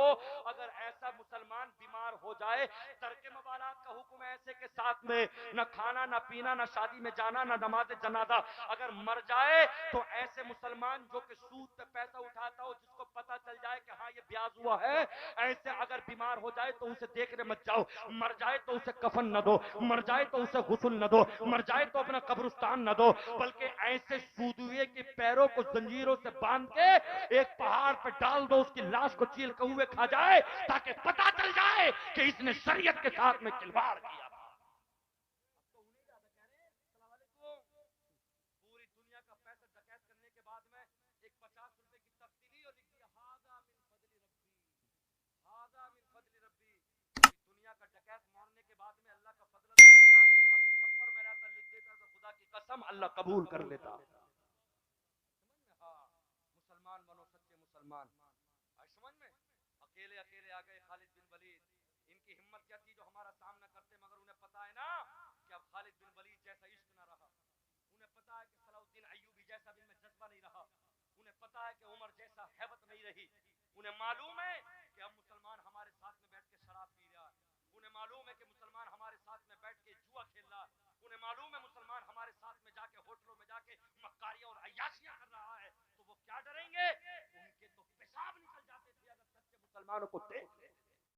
अगर ऐसा मुसलमान बीमार हो जाए, तर्के मवालात का हुक्म है ऐसे के साथ में न खाना न पीना न शादी में जाना न नमाज जनाजा, अगर मर जाए तो ऐसे मुसलमान जो कि सूद पे पैसा उठाता हो, जिसको पता चल जाए कि हाँ ये ब्याज हुआ है, ऐसे अगर बीमार हो जाए तो उसे देखने मत जाओ, मर जाए तो उसे कफन न दो, मर जाए तो उसे गुस्ल न दो, मर जाए तो अपना कब्रिस्तान न दो, बल्कि ऐसे सूदुए के पैरों को जंजीरों से बांध के एक पहाड़ पे डाल दो, उसकी लाश को चील कौवे खा जाए, ताकि पता चल जाए कि इसने शरीयत के साथ में खिलवाड़ किया। पूरी दुनिया का पैसा डकैत करने के बाद में एक 50 रुपए की तख्ती ली और लिख दिया हादा मिन फजली रब्बी, हादा मिन फजली रब्बी। दुनिया का डकैत मारने के बाद में अल्लाह का फजल अदा कर दिया, अब एक छप्पर में रहता लिख देता तो खुदा की कसम अल्लाह कबूल कर लेता। हाँ, मुसलमान बनो, सच्चे मुसलमान। आज समझ में अकेले अकेले आ गए खालिद बिन वलीद, इनकी हिम्मत क्या थी जो हमारा सामना करते, मगर उन्हें पता है ना कि अब खालिद बिन वलीद जैसा इश्क ना रहा, उन्हें पता है कि सलाउद्दीन अय्यूबी जैसा भी इनमें जज्बा नहीं रहा, उन्हें पता है कि उमर जैसा हैबत नहीं रही, उन्हें मालूम है कि अब मुसलमान हमारे साथ में बैठ के शराब पी रहा है, उन्हें मालूम है कि मुसलमान हमारे साथ में बैठ के जुआ खेल रहा है, उन्हें मालूम है मुसलमान हमारे साथ में जाके होटलों में जाके मक्कारियां और अय्याशियां कर रहा है, तो वो क्या डरेंगे? उनके तो पेशाब निकल जाते थे अगर सच्चे मुसलमानों को देख ले।